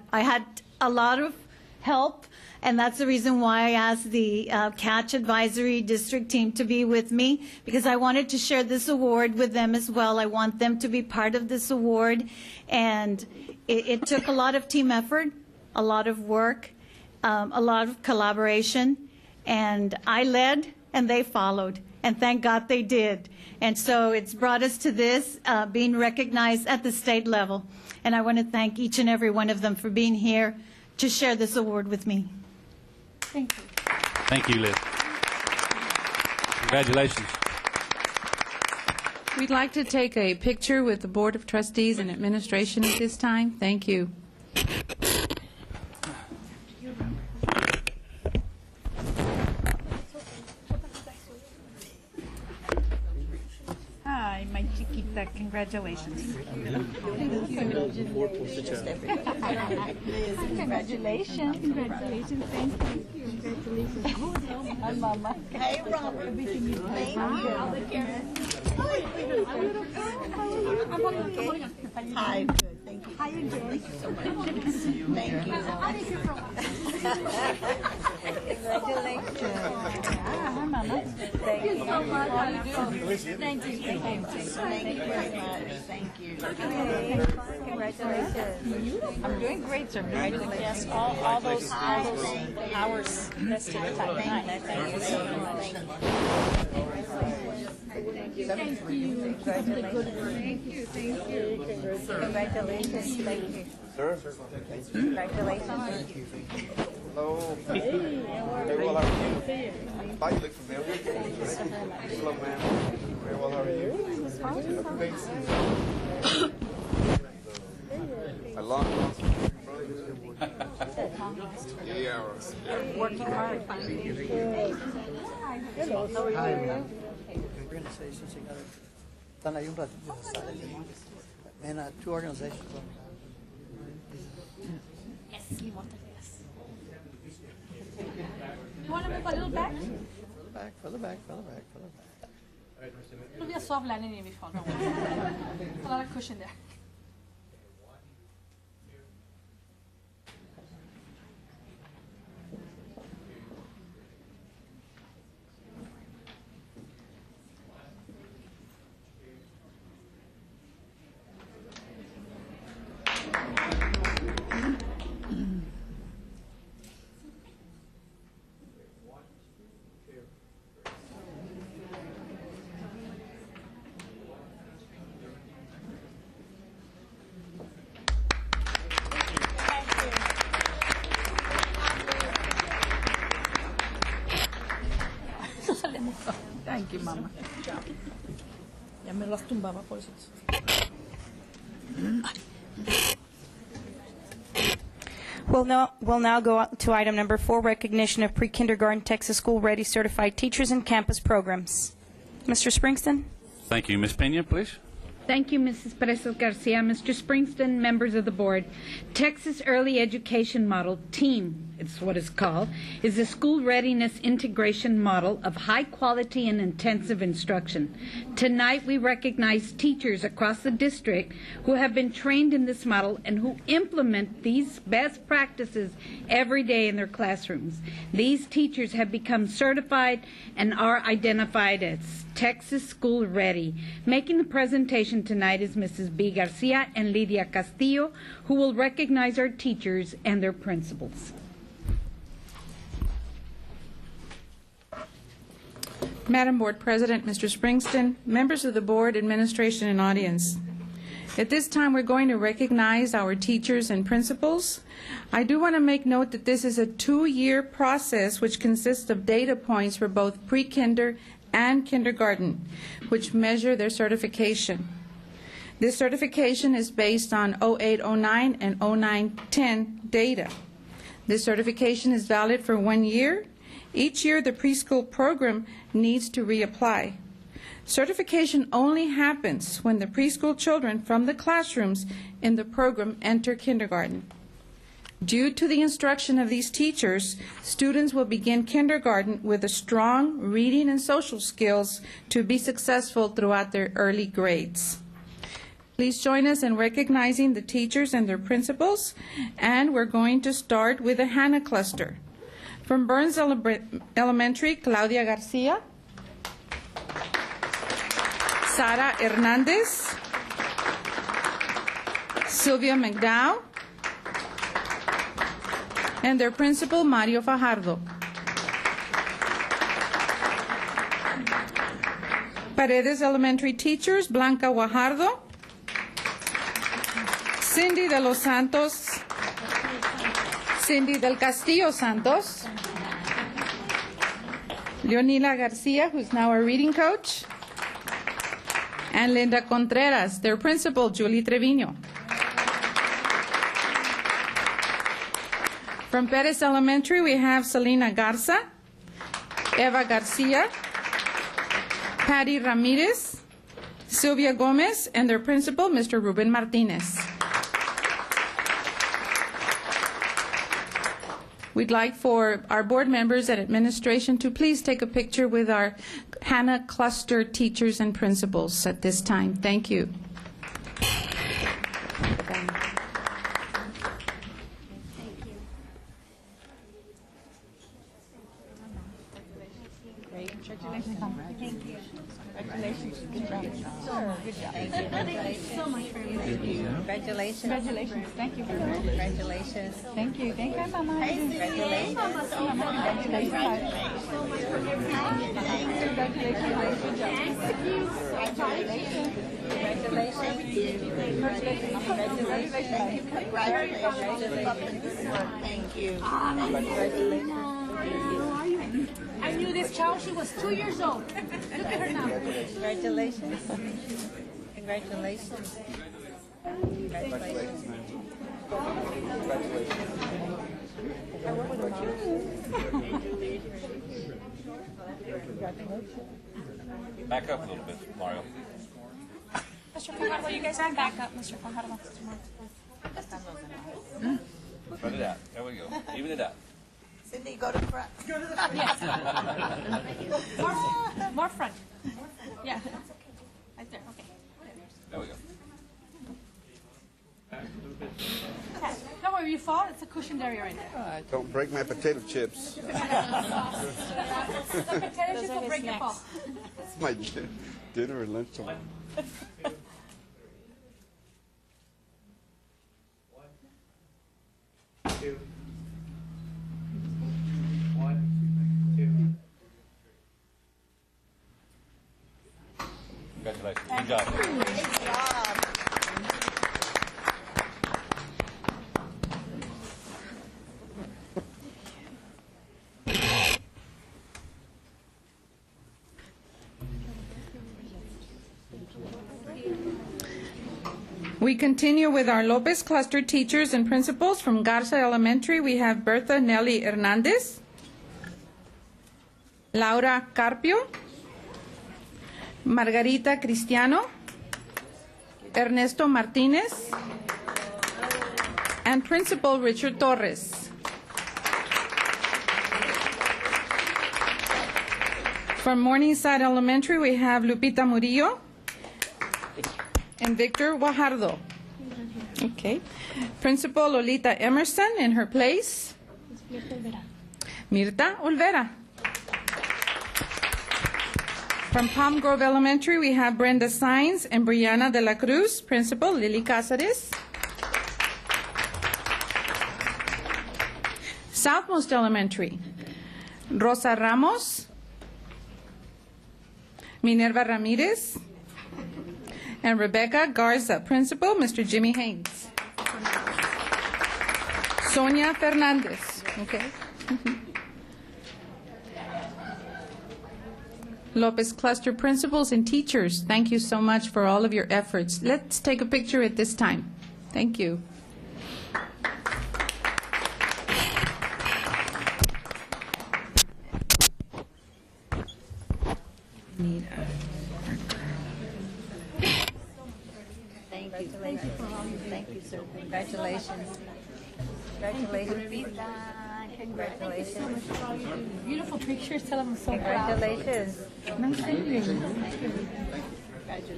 a lot of help, and that's the reason why I asked the Catch Advisory District team to be with me, because I wanted to share this award with them as well. I want them to be part of this award, and it took a lot of team effort, a lot of work, a lot of collaboration, and I led and they followed, and thank God they did. And so it's brought us to this, being recognized at the state level. And I want to thank each and every one of them for being here to share this award with me. Thank you. Thank you, Liz. Congratulations. We'd like to take a picture with the Board of Trustees and Administration at this time. Thank you. Hi, my chiquita. Congratulations. Congratulations. Congratulations. Thank you. Congratulations. Hi, Mama. Hey, Robert. Everything you thank you. Hi, good. Thank you. How you doing? Thank you so much. Thank you. Congratulations. Hi, Mama. Thank you so much. How you doing? Thank you. Thank you. Thank you very much. Thank you. Congratulations. I'm doing great, sir. Yes, all those hours invested in time. Thank you so much. Thank you. Thank you. Thank you. Thank you. Congratulations. Thank you. Sir? Congratulations. Hello. Hey, very well, how are you? Thought you looked familiar. Hello, ma'am. Very well, how are you? Thanks. A long lost. 8 hours. Working hard. Hi, están ahí un ratito. And two organizations. Yes, you want it, yes. You want to move a little back? Further back. It'll be a soft landing in before. No. A lot of cushion there. Thank you, Mama. Ya me las tumbaba por eso. We'll now go to item number 4, recognition of pre-kindergarten Texas School-ready certified teachers and campus programs. Mr. Springston? Thank you. Ms. Pena, please. Thank you, Mrs. Perez Garcia. Mr. Springston, members of the board. Texas Early Education Model, TEAM, it's what it's called, is a school readiness integration model of high quality and intensive instruction. Tonight, we recognize teachers across the district who have been trained in this model and who implement these best practices every day in their classrooms. These teachers have become certified and are identified as Texas School Ready. Making the presentation tonight is Mrs. B. Garcia and Lydia Castillo, who will recognize our teachers and their principals. Madam Board President, Mr. Springston, members of the board, administration, and audience. At this time, we're going to recognize our teachers and principals. I do want to make note that this is a 2-year process which consists of data points for both pre-kinder and kindergarten, which measure their certification. This certification is based on 08-09 and 09-10 data. This certification is valid for 1 year. Each year, the preschool program needs to reapply. Certification only happens when the preschool children from the classrooms in the program enter kindergarten. Due to the instruction of these teachers, students will begin kindergarten with a strong reading and social skills to be successful throughout their early grades. Please join us in recognizing the teachers and their principals, and we're going to start with the Hannah cluster. From Burns Elementary, Claudia Garcia, Sara Hernandez, Sylvia McDowell, and their principal, Mario Fajardo. Paredes Elementary teachers, Blanca Guajardo, Cindy de los Santos, Cindy del Castillo Santos, Leonila Garcia, who's now our reading coach, and Linda Contreras, their principal, Julie Trevino. From Perez Elementary, we have Selena Garza, Eva Garcia, Patty Ramirez, Sylvia Gomez, and their principal, Mr. Ruben Martinez. We'd like for our board members and administration to please take a picture with our Hannah cluster teachers and principals at this time. Thank you. Congratulations. Good job. Good job. Thank you so much for everything. Congratulations. Congratulations. Thank you. Congratulations. Thank you. Thank you, Mama. Congratulations. Congratulations. Thank you. I knew this child, she was 2 years old. Look at her now. Congratulations. Congratulations. Congratulations. Back up a little bit, Mario. Mr. Fajardo, you guys can back up, Mr. Fajardo. Spread it out. There we go. Even it out. Cindy, go to the front. Go to the front. Yes. More front. Yeah. Right there. Okay. There we go. Okay. Don't worry, if you fall, it's a cushioned area right there. Don't break my potato chips. Potatoes will break your fall. It's my dinner or lunch tomorrow. Congratulations. Good job. Good job. We continue with our Lopez cluster teachers and principals. From Garza Elementary, we have Bertha Nelly Hernandez, Laura Carpio, Margarita Cristiano, Ernesto Martinez, and Principal Richard Torres. From Morningside Elementary, we have Lupita Murillo and Victor Guajardo. Okay. Principal Lolita Emerson in her place. Mirta Olvera. From Palm Grove Elementary, we have Brenda Sainz and Brianna de la Cruz. Principal Lily Cáceres. Southmost Elementary, Rosa Ramos, Minerva Ramirez, and Rebecca Garza. Principal, Mr. Jimmy Haynes. Sonia Fernandez. Okay. Lopez Cluster principals and teachers, thank you so much for all of your efforts. Let's take a picture at this time. Thank you. Thank you. Thank you, sir. Congratulations. Congratulations. Thank you so much for all you do. Beautiful pictures. Tell them I'm so proud. Congratulations. Nice seeing you.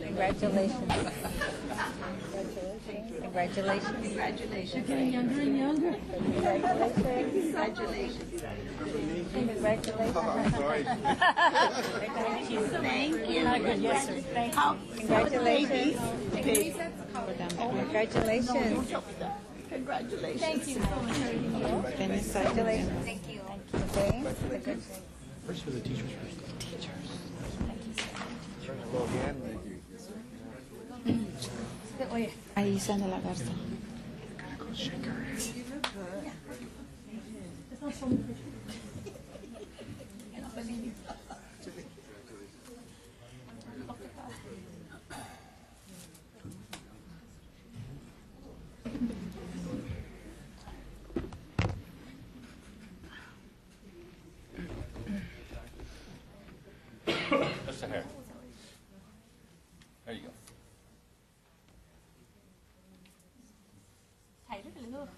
Congratulations. Congratulations. Congratulations. You're getting younger and younger. Congratulations. Congratulations. Thank you. Yes, sir. Thank you. Congratulations. Congratulations. Congratulations. Thank you so much. Congratulations. Thank you. Okay. First for the teachers. Oye, ahí sale la garza. Just a hair. There you go. Tighter a little.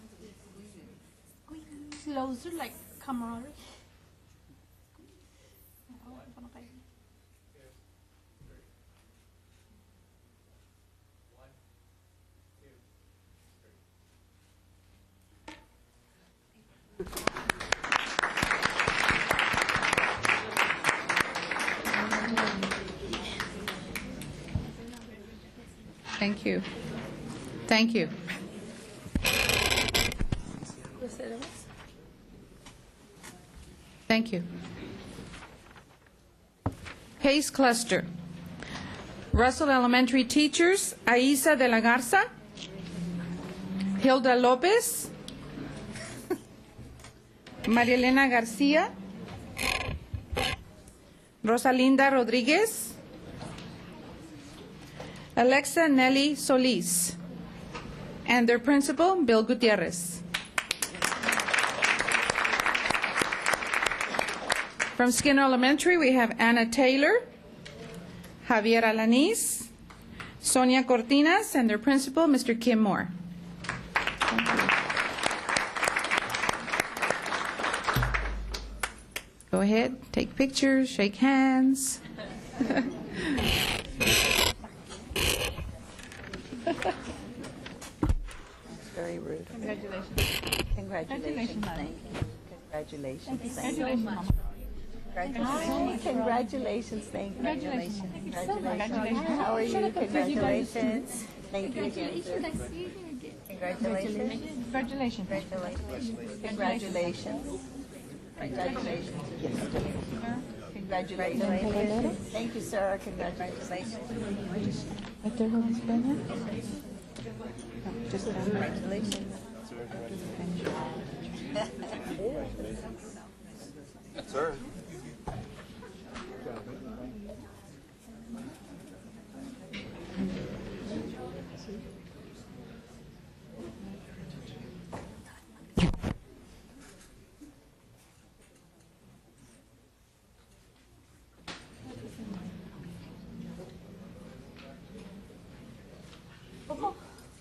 Closer, like camaraderie. Thank you. Thank you. Thank you. PACE Cluster. Russell Elementary Teachers, Aiza de la Garza, Hilda Lopez, María Elena García, Rosalinda Rodríguez, Alexa Nelly Solis, and their principal, Bill Gutierrez. From Skinner Elementary, we have Anna Taylor, Javier Alanis, Sonia Cortinas, and their principal, Mr. Kim Moore. Go ahead, take pictures, shake hands. Very rude. Congratulations. Congratulations. Thank you. Congratulations. Thank you. Thank you. Congratulations. Congratulations. Thank you. Congratulations. Thank you so much. Congratulations. How are you? Congratulations. Thank you. Congratulations. Congratulations. Congratulations. Congratulations. Congratulations. Congratulations. Thank you, sir. Congratulations. Just congratulations. Sir.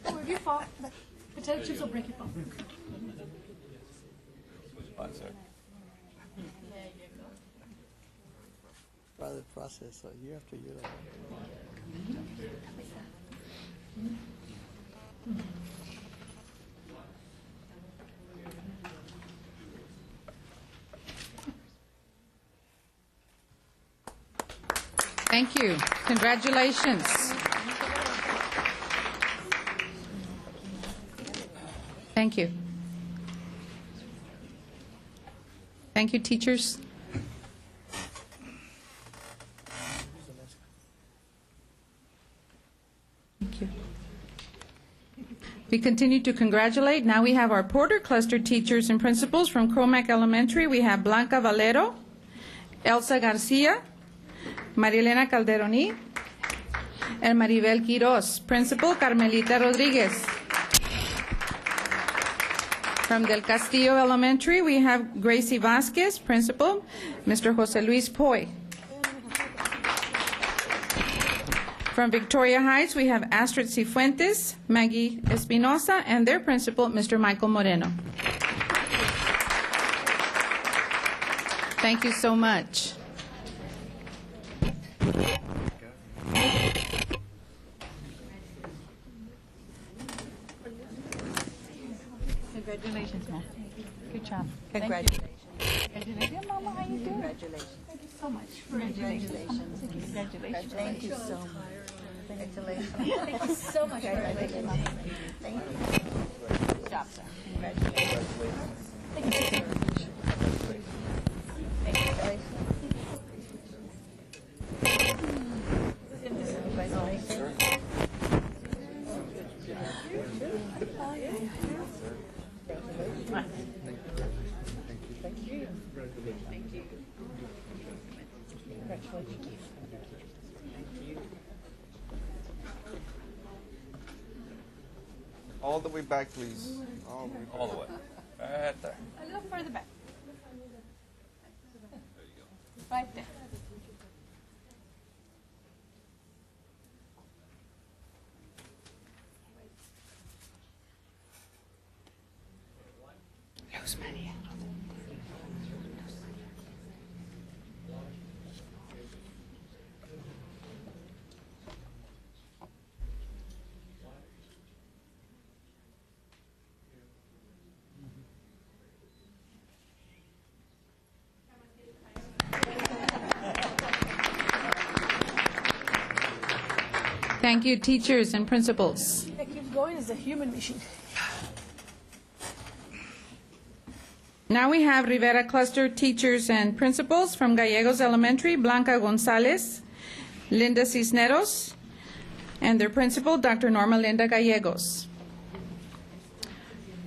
Oh, if you fall, potato chips will break your phone. Fine, sir. By the process, so you have to use Thank you. Congratulations. Thank you. Thank you, teachers. Thank you. We continue to congratulate. Now we have our Porter Cluster teachers and principals from Cromack Elementary. We have Blanca Valero, Elsa Garcia, María Elena Calderoni, and Maribel Quiroz. Principal, Carmelita Rodriguez. From Del Castillo Elementary, we have Gracie Vasquez. Principal, Mr. Jose Luis Poy. From Victoria Heights, we have Astrid Cifuentes, Maggie Espinosa, and their principal, Mr. Michael Moreno. Thank you so much. Congratulations, Mom. Good job. Congratulations. Congratulations, Mama. How you doing? Congratulations. Thank you so much. Congratulations. Congratulations. Thank you so much. Congratulations. Thank you so much. Congratulations, Mama. Thank you. Good job, sir. Congratulations. Thank you. Congratulations. All the way back, please. All the way. Right there. A little further back. Right there. Luz María. Thank you, teachers and principals. It keeps going as a human machine. Now we have Rivera Cluster teachers and principals from Gallegos Elementary, Blanca Gonzalez, Linda Cisneros, and their principal, Dr. Norma Linda Gallegos.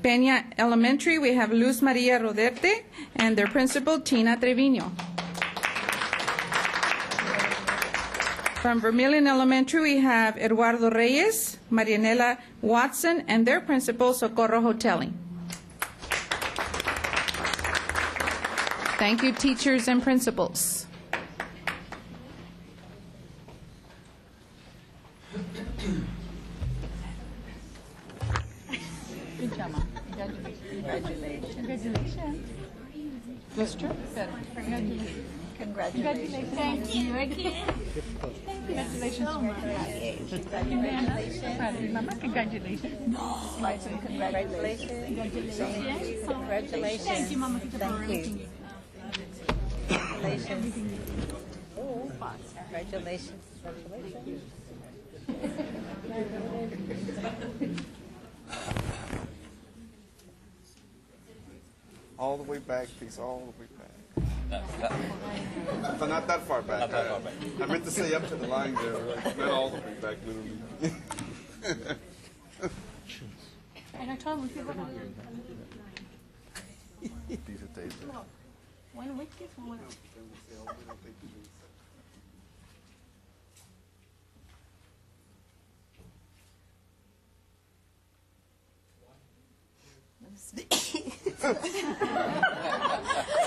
Peña Elementary, we have Luz Maria Roderte and their principal, Tina Trevino. From Vermilion Elementary, we have Eduardo Reyes, Marianela Watson, and their principal, Socorro Hotelling. Thank you, teachers and principals. Good job, Mom. Congratulations. Congratulations. Sister? Congratulations. Congratulations. Thank you. Congratulations. Congratulations. Mama, congratulations. Congratulations. Congratulations. Congratulations. Thank you, Mama. Thank you. Congratulations. Congratulations. All the way back, please. All the way back. But not that far back. Not that far back. I meant to say up to the line there. Like, not all the way back, literally. And I told him we could go down. One week, one week.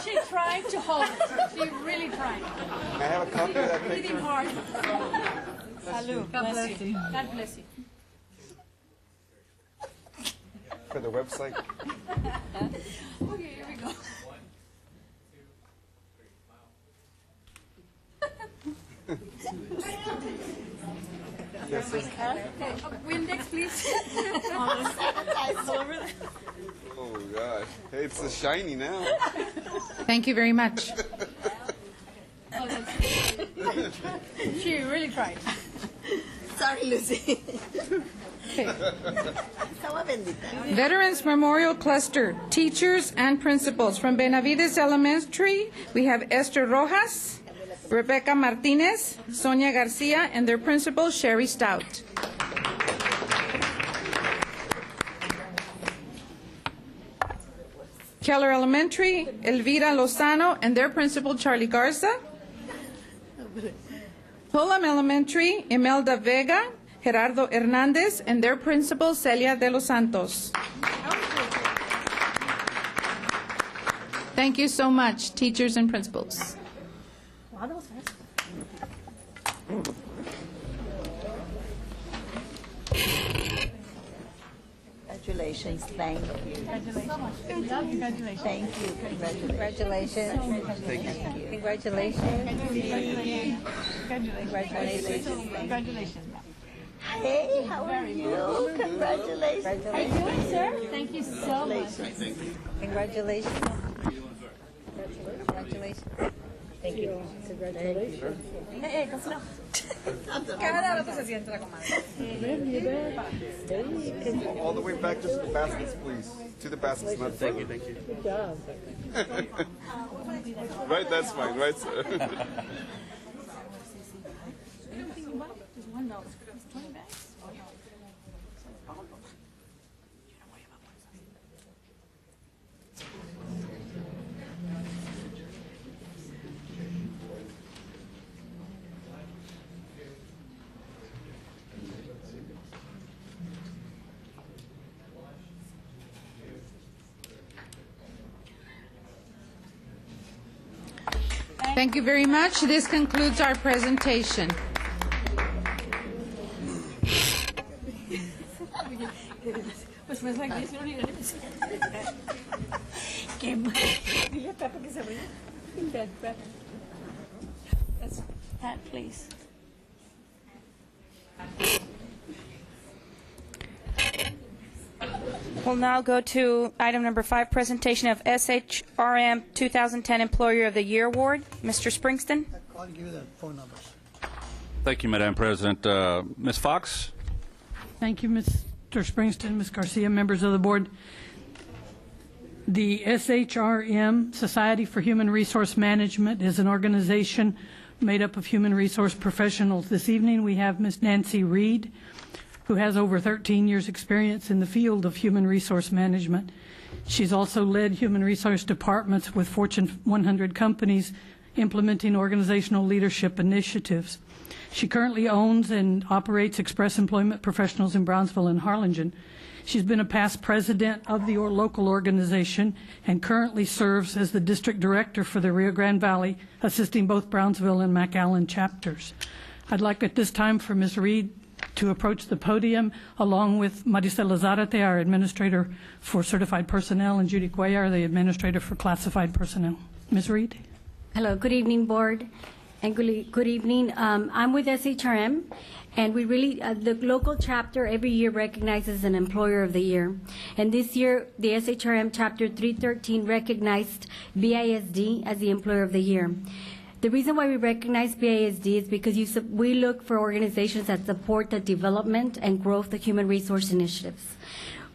She tried to hold it. She really tried. I have a copy of that Hit picture. him hard. Salud. God bless you. God bless you. For the website. Okay, here we go. Yes, yes. Windex, please. Oh, gosh. Hey, it's so shiny now. Thank you very much. She really tried. Sorry, Lucy. Veterans Memorial Cluster, teachers and principals. From Benavides Elementary, we have Esther Rojas, Rebecca Martinez, Sonia Garcia, and their principal, Sherry Stout. Keller Elementary, Elvira Lozano, and their principal, Charlie Garza. Fulham Elementary, Imelda Vega, Gerardo Hernandez, and their principal, Celia de los Santos. Thank you so much, teachers and principals. Wow, that was fast. Congratulations. Thank you. Congratulations. Congratulations. Thank you. Congratulations. Thank you. Congratulations. Congratulations. Congratulations. Congratulations. Hey, how are you? Congratulations. How you doing, sir? Thank you so much. Congratulations. Congratulations. Thank you. Congratulations. All the way back just to the baskets, please. To the baskets, not thank you. Good job. Right, that's fine, right, sir? Thank you very much. This concludes our presentation. Pues fue like this, you don't need it. Dile a Pepe que se ríe. That's that, please. We'll now go to item number 5, presentation of SHRM 2010 Employer of the Year Award. Mr. Springston. I'll give you the phone numbers. Thank you, Madam President. Ms. Fox? Thank you, Mr. Springston, Ms. Garcia, members of the board. The SHRM, Society for Human Resource Management, is an organization made up of human resource professionals. This evening we have Ms. Nancy Reed, who has over 13 years' experience in the field of human resource management. She's also led human resource departments with Fortune 100 companies implementing organizational leadership initiatives. She currently owns and operates Express Employment Professionals in Brownsville and Harlingen. She's been a past president of the local organization and currently serves as the district director for the Rio Grande Valley, assisting both Brownsville and McAllen chapters. I'd like at this time for Ms. Reed to approach the podium, along with Maricela Zárate, our administrator for certified personnel, and Judy Cuellar, the administrator for classified personnel. Ms. Reed. Hello, good evening, board, and good evening. I'm with SHRM, and we really, the local chapter every year recognizes an employer of the year. And this year, the SHRM chapter 313 recognized BISD as the employer of the year. The reason why we recognize BISD is because we look for organizations that support the development and growth of human resource initiatives.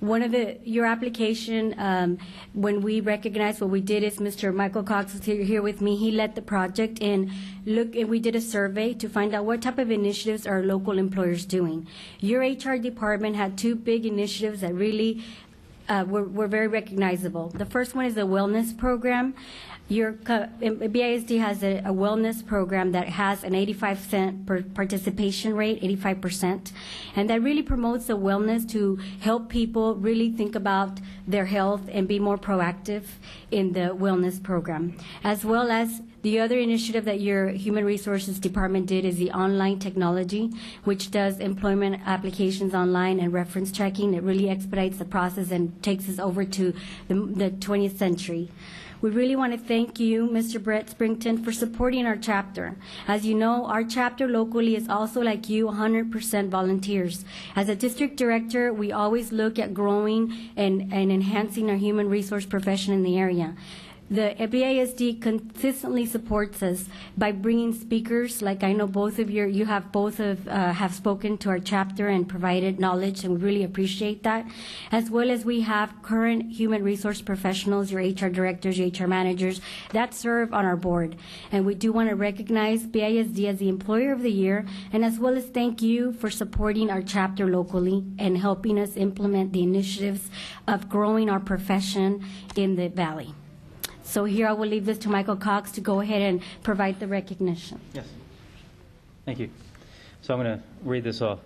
One of your application, when we recognized what we did is Mr. Michael Cox is here with me. He led the project and we did a survey to find out what type of initiatives are local employers doing. Your HR department had 2 big initiatives that really were very recognizable. The first one is the wellness program. Your BISD has a wellness program that has an 85% participation rate, 85%, and that really promotes the wellness to help people really think about their health and be more proactive in the wellness program. As well as the other initiative that your Human Resources Department did is the online technology, which does employment applications online and reference checking. It really expedites the process and takes us over to the 20th century. We really want to thank you, Mr. Brett Springton, for supporting our chapter. As you know, our chapter locally is also, like you, 100% volunteers. As a district director, we always look at growing and enhancing our human resource profession in the area. The BISD consistently supports us by bringing speakers, like I know both of you have spoken to our chapter and provided knowledge, and we really appreciate that. As well as we have current human resource professionals, your HR directors, your HR managers, that serve on our board. And we do want to recognize BISD as the Employer of the Year, and as well as thank you for supporting our chapter locally and helping us implement the initiatives of growing our profession in the Valley. So here I will leave this to Michael Cox to go ahead and provide the recognition. Yes. Thank you. So I'm going to read this off.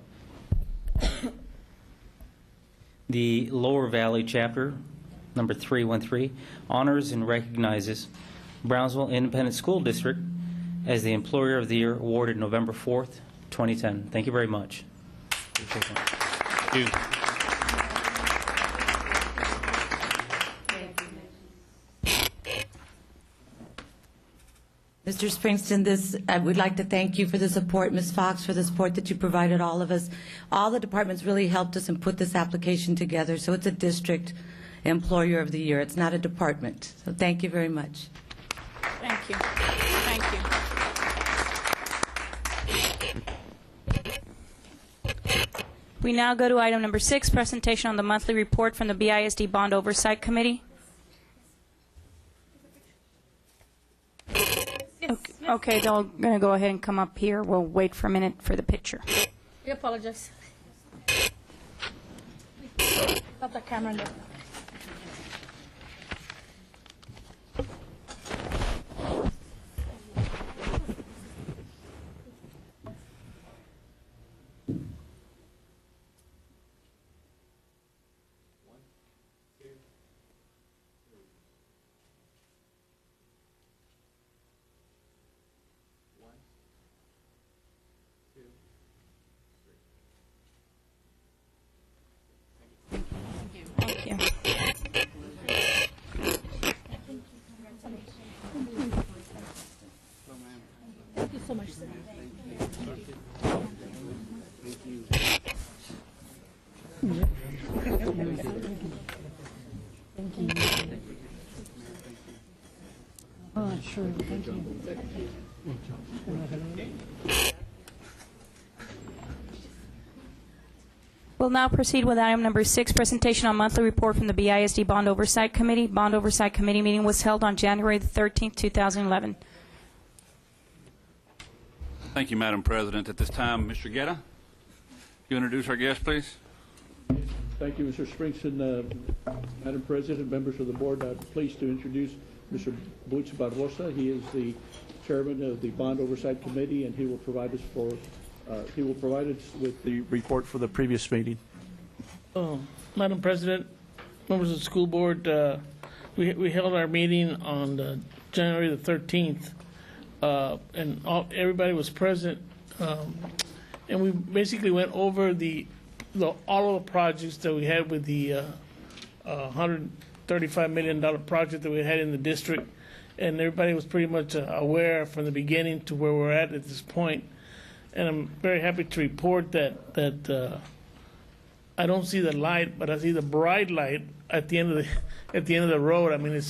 The Lower Valley Chapter, number 313, honors and recognizes Brownsville Independent School District as the Employer of the Year, awarded November 4th, 2010. Thank you very much. Thank you. Mr. Springston, I would like to thank you for the support, Ms. Fox, for the support that you provided all of us. All the departments really helped us and put this application together, so it's a district employer of the year. It's not a department. So thank you very much. Thank you. Thank you. We now go to item number 6, presentation on the monthly report from the BISD Bond Oversight Committee. Okay, they're going to go ahead and come up here. We'll wait for a minute for the picture. We apologize. Got the camera in there. Thank you. Thank you so much, sir. Thank you. Oh, sure. Thank you. We'll now proceed with item number 6, presentation on monthly report from the BISD Bond Oversight Committee. Bond Oversight Committee meeting was held on January the 13th, 2011. Thank you, Madam President. At this time, Mr. Guetta, you introduce our guest, please. Thank you, Mr. Springston. Madam President, members of the board, I'm pleased to introduce Mr. Butch Barbosa. He is the chairman of the Bond Oversight Committee, and he will provide us with the report for the previous meeting. Madam President, members of the school board, we held our meeting on January the 13th, and everybody was present, and we basically went over all of the projects that we had with the $135 million project that we had in the district, and everybody was pretty much aware from the beginning to where we're at this point. And I'm very happy to report that I don't see the light, but I see the bright light at the end of the road. I mean,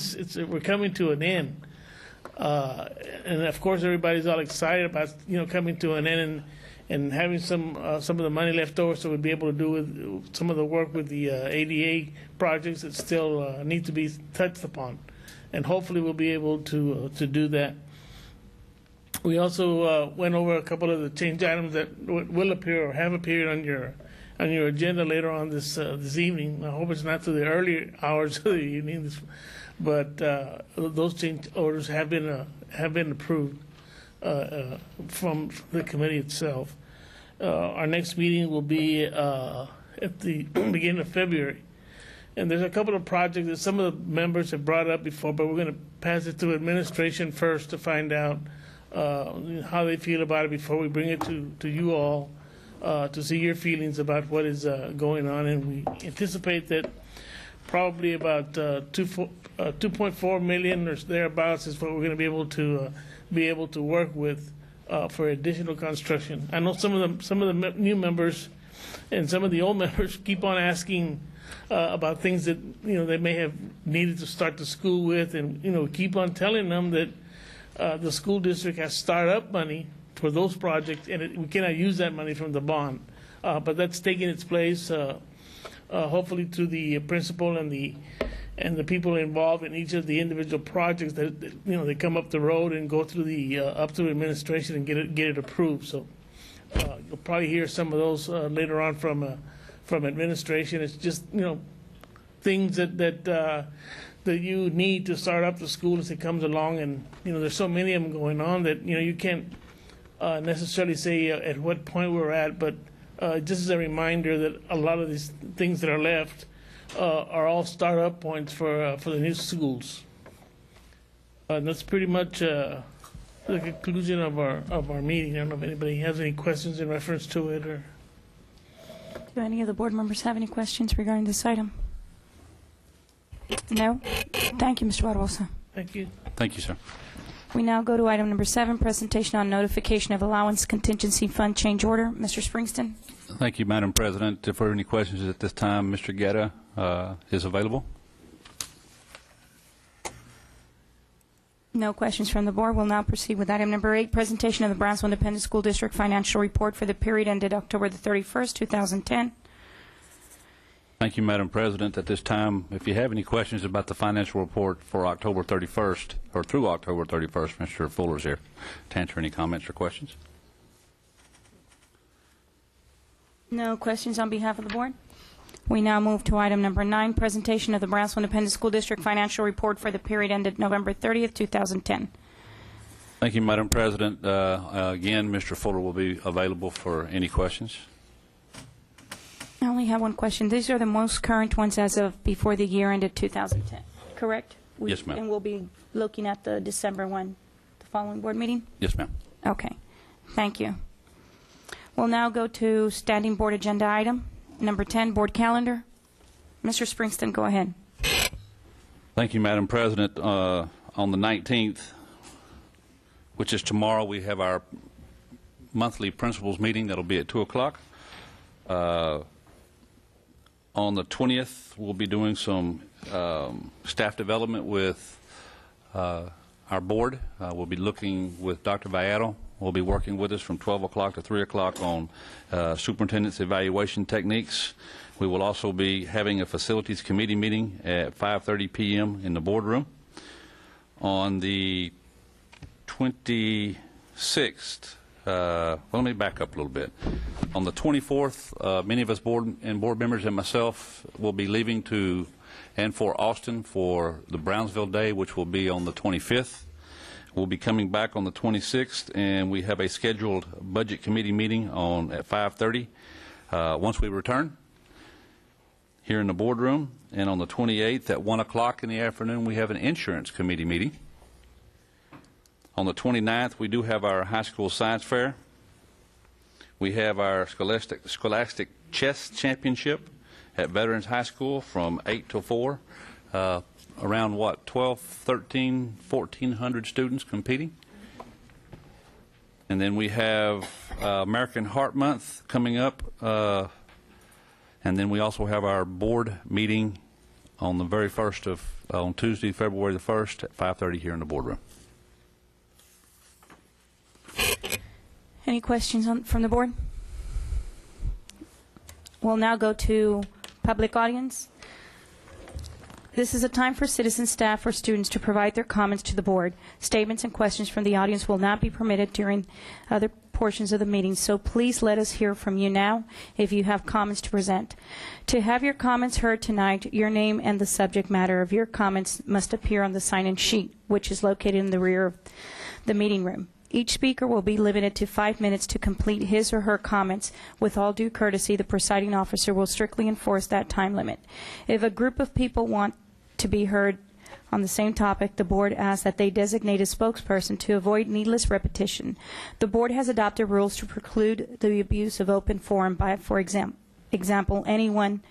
we're coming to an end, and of course everybody's all excited about coming to an end and having some of the money left over, so we'll be able to do with some of the work with the ADA projects that still need to be touched upon, and hopefully we'll be able to do that. We also went over a couple of the change items that will appear or have appeared on your agenda later on this evening. I hope it's not to the early hours of the evening, but those change orders have been approved from the committee itself. Our next meeting will be at the beginning of February. And there's a couple of projects that some of the members have brought up before, but we're going to pass it through administration first to find out how they feel about it before we bring it to you all to see your feelings about what is going on. And we anticipate that probably about 2.4 million or thereabouts is what we're going to be able to work with for additional construction. I know some of the new members and some of the old members keep on asking about things that they may have needed to start the school with, and keep on telling them that the school district has startup money for those projects, and we cannot use that money from the bond. But that's taking its place, hopefully, to the principal and the people involved in each of the individual projects that they come up the road and go through the up to administration and get it approved. So you'll probably hear some of those later on from administration. It's just things that you need to start up the school as it comes along, and there's so many of them going on that you can't necessarily say at what point we're at, but just as a reminder that a lot of these things that are left are all start-up points for the new schools. And that's pretty much the conclusion of our meeting. I don't know if anybody has any questions in reference to it, or Do any of the board members have any questions regarding this item? No? Thank you, Mr. Barbosa. Thank you. Thank you, sir. We now go to item number 7, presentation on notification of allowance contingency fund change order. Mr. Springston. Thank you, Madam President. If there are any questions at this time, Mr. Guetta is available. No questions from the board. We'll now proceed with item number 8, presentation of the Brownsville Independent School District financial report for the period ended October the 31st, 2010. Thank you, Madam President. At this time, if you have any questions about the financial report for October 31st, or through October 31st, Mr. Fuller's here to answer any comments or questions. No questions on behalf of the board. We now move to item number 9, presentation of the Brownsville Independent School District financial report for the period ended November 30th, 2010. Thank you, Madam President. Again, Mr. Fuller will be available for any questions. I only have one question. These are the most current ones as of before the year ended 2010, correct? Yes, ma'am. And we'll be looking at the December one, the following board meeting? Yes, ma'am. Okay. Thank you. We'll now go to standing board agenda item number 10, board calendar. Mr. Springston, go ahead. Thank you, Madam President. On the 19th, which is tomorrow, we have our monthly principals meeting. That'll be at 2 o'clock. On the 20th, we'll be doing some staff development with our board. We'll be looking with Dr. Vallejo. Will be working with us from 12 o'clock to 3 o'clock on superintendent's evaluation techniques. We will also be having a facilities committee meeting at 5:30 p.m. in the boardroom. On the 26th, let me back up a little bit. On the 24th, many of us board members and myself will be leaving for Austin for the Brownsville Day, which will be on the 25th. We'll be coming back on the 26th, and we have a scheduled budget committee meeting at 5:30 once we return here in the boardroom. And on the 28th at 1 o'clock in the afternoon, we have an insurance committee meeting. On the 29th, we do have our high school science fair. We have our scholastic chess championship at Veterans High School from 8 till 4. Around, 12, 13, 1,400 students competing. And then we have American Heart Month coming up. And then we also have our board meeting on the very first on Tuesday, February the 1st at 5:30 here in the boardroom. Any questions from the board? We'll now go to public audience. This is a time for citizens, staff, or students to provide their comments to the board. Statements and questions from the audience will not be permitted during other portions of the meeting, so please let us hear from you now if you have comments to present. To have your comments heard tonight, your name and the subject matter of your comments must appear on the sign-in sheet, which is located in the rear of the meeting room. Each speaker will be limited to 5 minutes to complete his or her comments. With all due courtesy, the presiding officer will strictly enforce that time limit. If a group of people want to be heard on the same topic, the board asks that they designate a spokesperson to avoid needless repetition. The board has adopted rules to preclude the abuse of open forum by, for example, anyone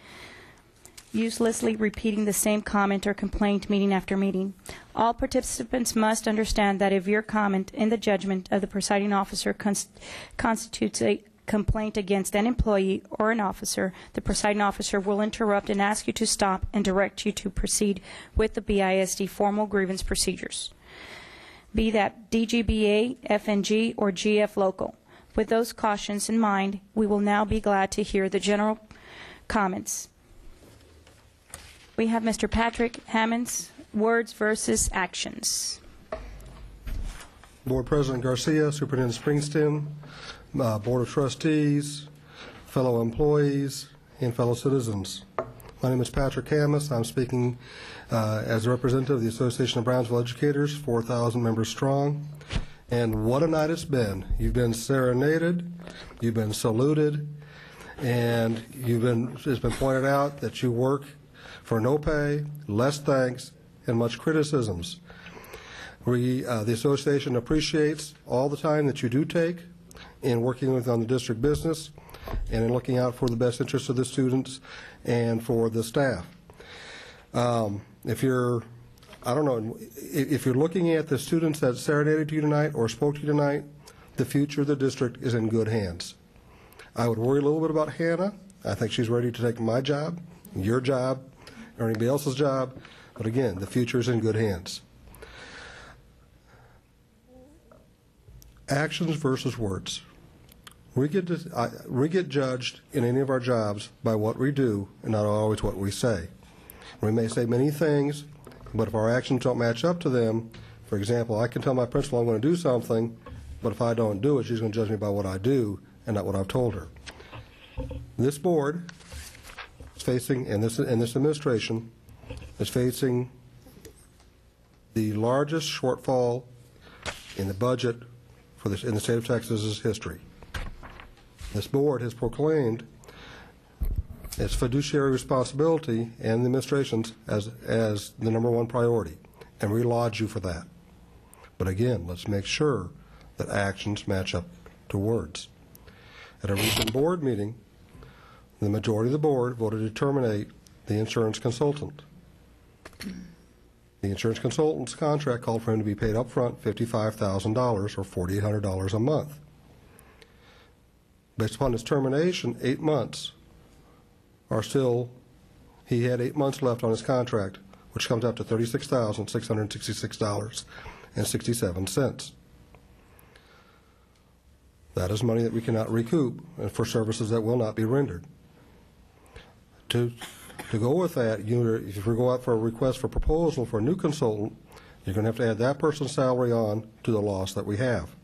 uselessly repeating the same comment or complaint meeting after meeting. All participants must understand that if your comment, in the judgment of the presiding officer, constitutes a complaint against an employee or an officer, the presiding officer will interrupt and ask you to stop and direct you to proceed with the BISD formal grievance procedures, be that DGBA, FNG, or GF local. With those cautions in mind, we will now be glad to hear the general comments. We have Mr. Patrick Hammonds, words versus actions. Board President Garcia, Superintendent Springston, Board of Trustees, fellow employees, and fellow citizens. My name is Patrick Hammonds. I'm speaking as a representative of the Association of Brownsville Educators, 4,000 members strong. And what a night it's been. You've been serenaded, you've been saluted, and it's been pointed out that you work for no pay, less thanks, and much criticisms. The association appreciates all the time that you do take in working on the district business and in looking out for the best interests of the students and for the staff. If you're I don't know, if you're looking at the students that serenaded you tonight or spoke to you tonight, the future of the district is in good hands. I would worry a little bit about Hannah. I think she's ready to take my job, your job, or anybody else's job. But again, the future is in good hands. Actions versus words. We get judged in any of our jobs by what we do and not always what we say. We may say many things, but if our actions don't match up to them, for example, I can tell my principal I'm going to do something, but if I don't do it, she's going to judge me by what I do and not what I've told her. This board is facing, and this administration is facing the largest shortfall in the budget for this in the state of Texas's history. This board has proclaimed its fiduciary responsibility and the administration's as the #1 priority, and we laud you for that. But again, let's make sure that actions match up to words. At a recent board meeting, the majority of the board voted to terminate the insurance consultant. The insurance consultant's contract called for him to be paid up front $55,000 or $4,800 a month. Based upon his termination, 8 months are still, he had 8 months left on his contract, which comes out to $36,666.67. That is money that we cannot recoup and for services that will not be rendered. To go with that, if you go out for a request for proposal for a new consultant, you're going to have to add that person's salary on to the loss that we have.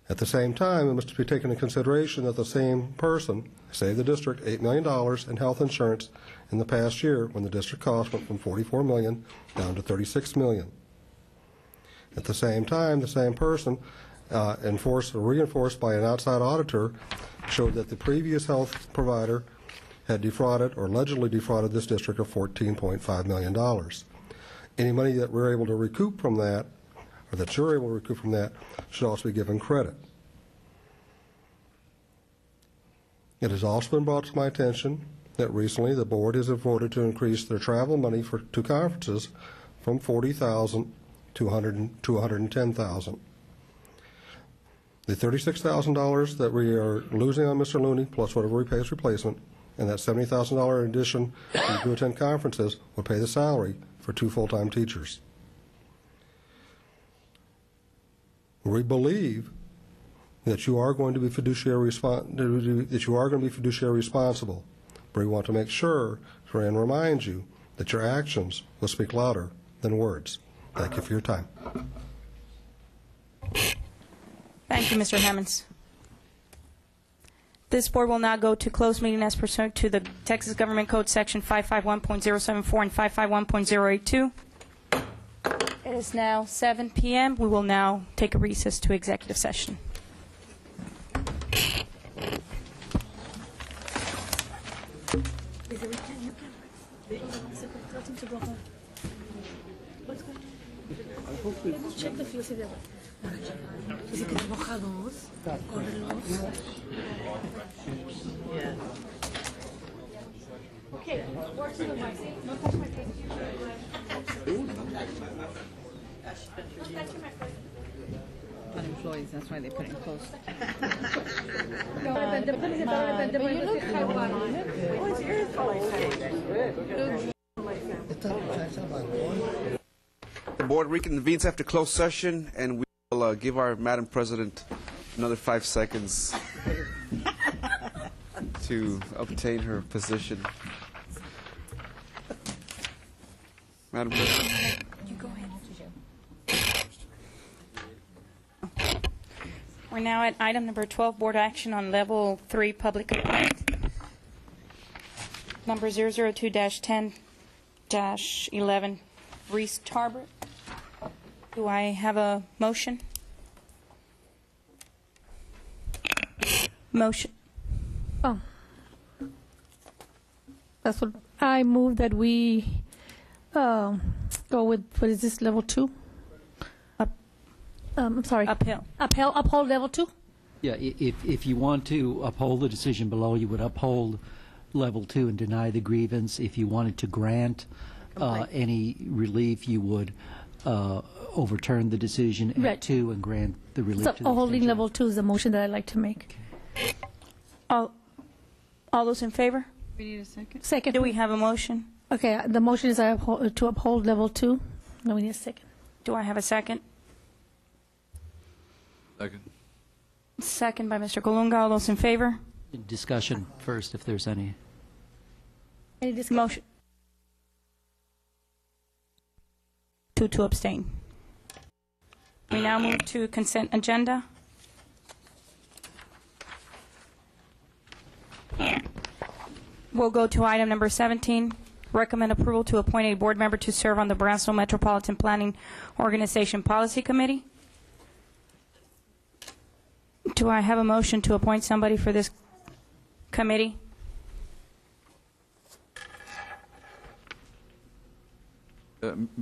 At the same time, it must be taken into consideration that the same person saved the district $8 million in health insurance in the past year when the district cost went from $44 million down to $36 million. At the same time, the same person, reinforced by an outside auditor, showed that the previous health provider had defrauded or allegedly defrauded this district of $14.5 million. Any money that we're able to recoup from that, or that you're able to recoup from that, should also be given credit. It has also been brought to my attention that recently the board has voted to increase their travel money to conferences from $40,000 to $110,000. The $36,000 that we are losing on Mr. Looney, plus whatever we pay as replacement, and that $70,000 in addition to attend conferences would pay the salary for 2 full-time teachers. We believe that you are going to be fiduciary responsible, but we want to make sure and remind you that your actions will speak louder than words. Thank you for your time. Thank you, Mr. Hammonds. This board will now go to closed meeting as pursuant to the Texas Government Code Section 551.074 and 551.082. It is now 7 p.m. We will now take a recess to executive session. Check the fuse. Dice que moja 2. Córrelos. Yeah. Okay, work to the mic. No touch my face. Unemployed, that's why they put it close. But you look hot. Oh, it's your fault. The board reconvenes after closed session, and we will give our Madam President another 5 seconds to obtain her position. Madam President. You go ahead. We're now at item number 12, board action on level 3 public complaint. Number 002-10-11, Reese Tarbert. Do I have a motion? Motion. Oh. That's what I move that we go with, what is this, level 2? I'm sorry. Uphill. Uphold level 2? Yeah, if you want to uphold the decision below, you would uphold level 2 and deny the grievance. If you wanted to grant any relief, you would overturn the decision Right. at 2 and grant the relief So to the holding extension. level 2 is the motion that I'd like to make. All those in favor? We need a second. Second. Do we have a motion? Okay, the motion is to uphold level 2. No, we need a second. Do I have a second? Second. Second by Mr. Colunga. All those in favor? Discussion first, if there's any. Any discussion? Motion. Two to abstain. We now move to consent agenda. We'll go to item number 17. Recommend approval to appoint a board member to serve on the Brownsville Metropolitan Planning Organization Policy Committee. Do I have a motion to appoint somebody for this committee?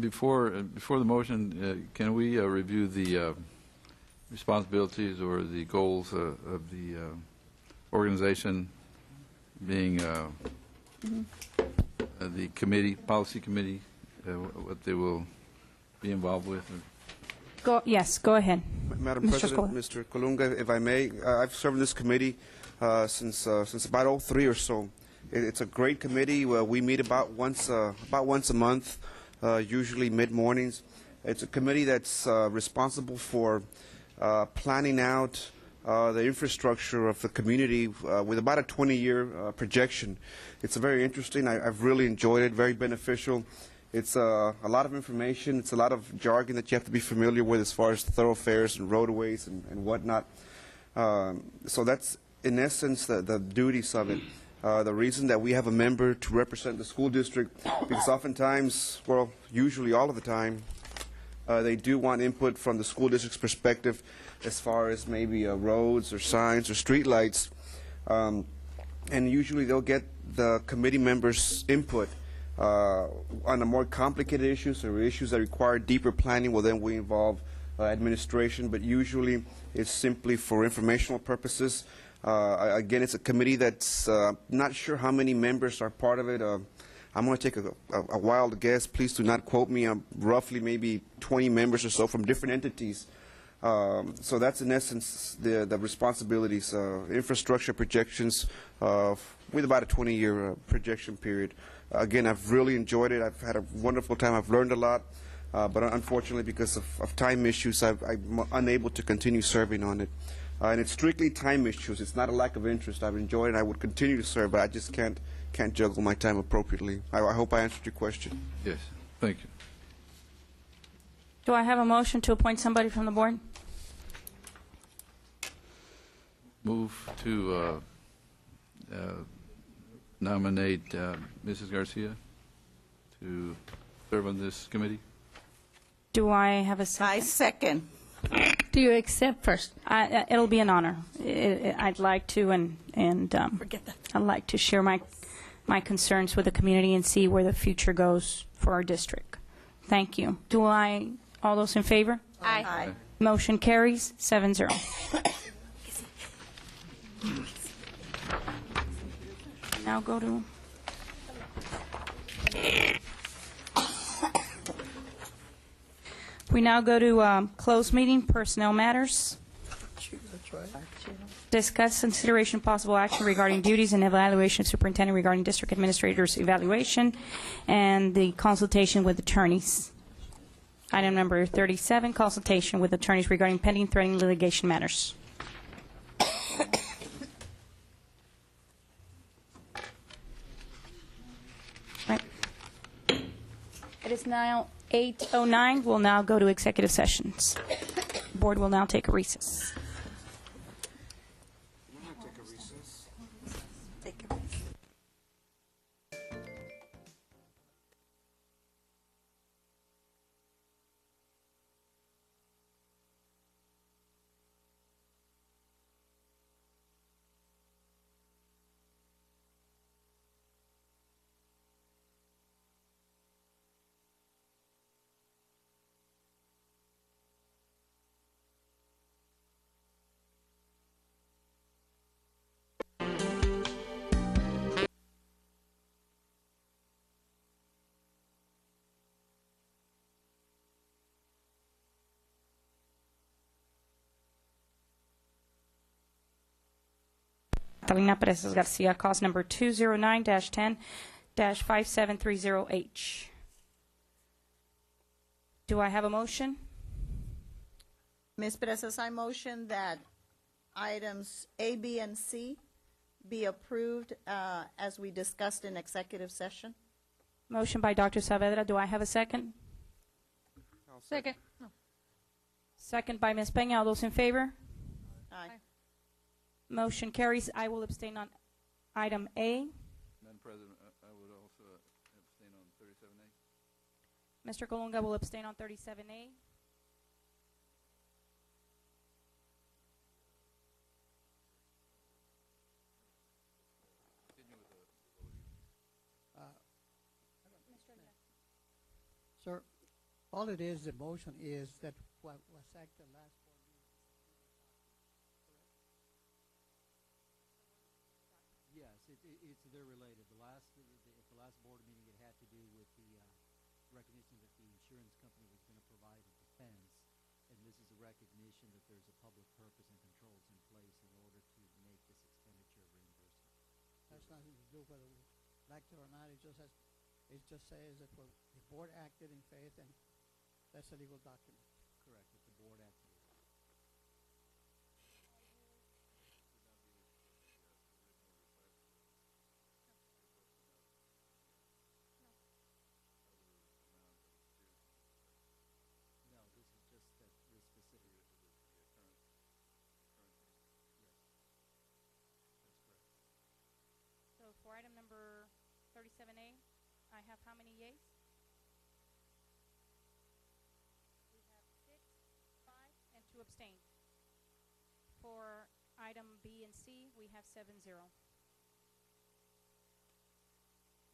Before the motion, can we review the responsibilities or the goals of the organization, being the committee, policy committee, what they will be involved with? Yes, go ahead. Madam Mr. President, Scola. Mr. Colunga, if I may, I've served in this committee since about 03 or so. It's a great committee. We meet about once a month, usually mid-mornings. It's a committee that's responsible for planning out the infrastructure of the community with about a 20-year projection. It's very interesting. I've really enjoyed it, very beneficial. It's a lot of information. It's a lot of jargon that you have to be familiar with as far as thoroughfares and roadways and whatnot. So that's, in essence, the duties of it. The reason that we have a member to represent the school district, because oftentimes, well, usually all of the time, they do want input from the school district's perspective as far as maybe roads or signs or street lights. And usually they'll get the committee members' input on the more complicated issues or issues that require deeper planning. Well, then we involve administration, but usually it's simply for informational purposes. Again, it's a committee that's not sure how many members are part of it. I'm going to take a wild guess. Please do not quote me. Roughly maybe 20 members or so from different entities. So that's in essence the responsibilities, infrastructure projections with about a 20-year projection period. Again, I've really enjoyed it. I've had a wonderful time. I've learned a lot. But unfortunately, because of time issues, I'm unable to continue serving on it. And it's strictly time issues. It's not a lack of interest. I've enjoyed it. I would continue to serve, but I just can't juggle my time appropriately. I hope I answered your question. Yes, thank you. Do I have a motion to appoint somebody from the board? Move to nominate Mrs. Garcia to serve on this committee. Do I have a second? I second. Do you accept first? It'll be an honor. I'd like to, and Forget that. I'd like to share my concerns with the community and see where the future goes for our district. Thank you. All those in favor? Aye. Motion carries 7-0. Now go to... We now go to closed meeting, personnel matters. Discuss consideration of possible action regarding duties and evaluation of superintendent regarding district administrators' evaluation and the consultation with attorneys. Item number 37, consultation with attorneys regarding pending threatening litigation matters. Right. It is now 8:09. We'll now go to executive sessions. Board will now take a recess. Catalina Perez Garcia, cause number 209-10-5730H. Do I have a motion? Ms. Perez, I motion that items A, B, and C be approved as we discussed in executive session. Motion by Dr. Saavedra. Do I have a second? Second. No. Second by Ms. Peña. All those in favor? Aye. Motion carries. I will abstain on item A. Madam President, I would also abstain on 37A. Mr. Colunga will abstain on 37A. Sir, all it is, the motion is that what was said the last board meeting. Yes, they're related. At the last board meeting, it had to do with the recognition that the insurance company was going to provide a defense, and this is a recognition that there's a public purpose and controls in place in order to make this expenditure reimbursement. Has nothing to do whether we like it or not. It just says that the board acted in faith, and that's a legal document. Correct, that the board acted. No, this is just that this specific. Yes, that's correct. So for item number 37A, I have how many yeas? We have 6, 5, and 2 abstain. For item B and C, we have 7-0.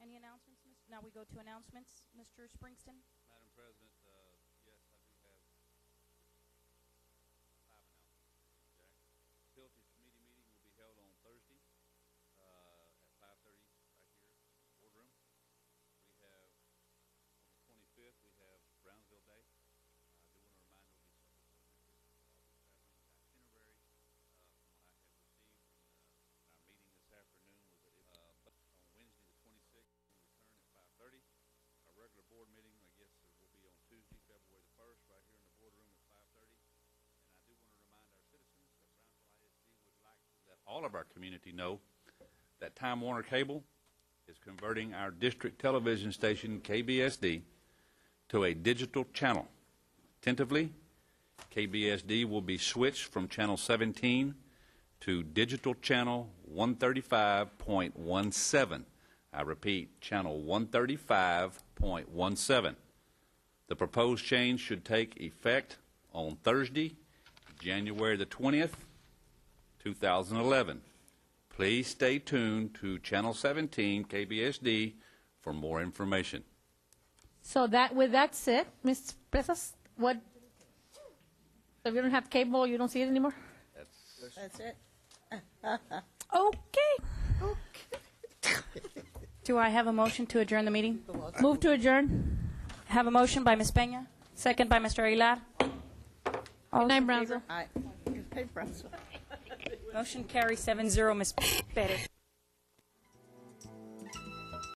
Any announcements? Now we go to announcements. Mr. Springston? Madam President, yes, I do have 5 announcements. Jack. Facilities Committee meeting will be held on Thursday at 5:30 right here in the boardroom. We have, on the 25th, we have Brownsville Day. I do want to remind there'll be several board members involved with traveling. The itinerary, from what I have received in our meeting this afternoon, was that but on Wednesday the 26th, we return at 5:30. Our regular board meeting, I guess, will be on Tuesday, February the 1st, right here in the boardroom at 5:30. And I do want to remind our citizens that Brownsville ISD would like to let all of our community know that Time Warner Cable is converting our district television station, KBSD, to a digital channel. Tentatively, KBSD will be switched from channel 17 to digital channel 135.17. I repeat, channel 135.17. The proposed change should take effect on Thursday, January the 20th, 2011. Please stay tuned to channel 17 KBSD for more information. So with that said, Ms. Presas, what? So if you don't have cable, you don't see it anymore? That's it. Okay. Do I have a motion to adjourn the meeting? Move to adjourn. Have a motion by Ms. Peña, second by Mr. Aguilar. Good night, Brownsville. Aye. Brownsville. Motion carries 7-0, Ms. Perez.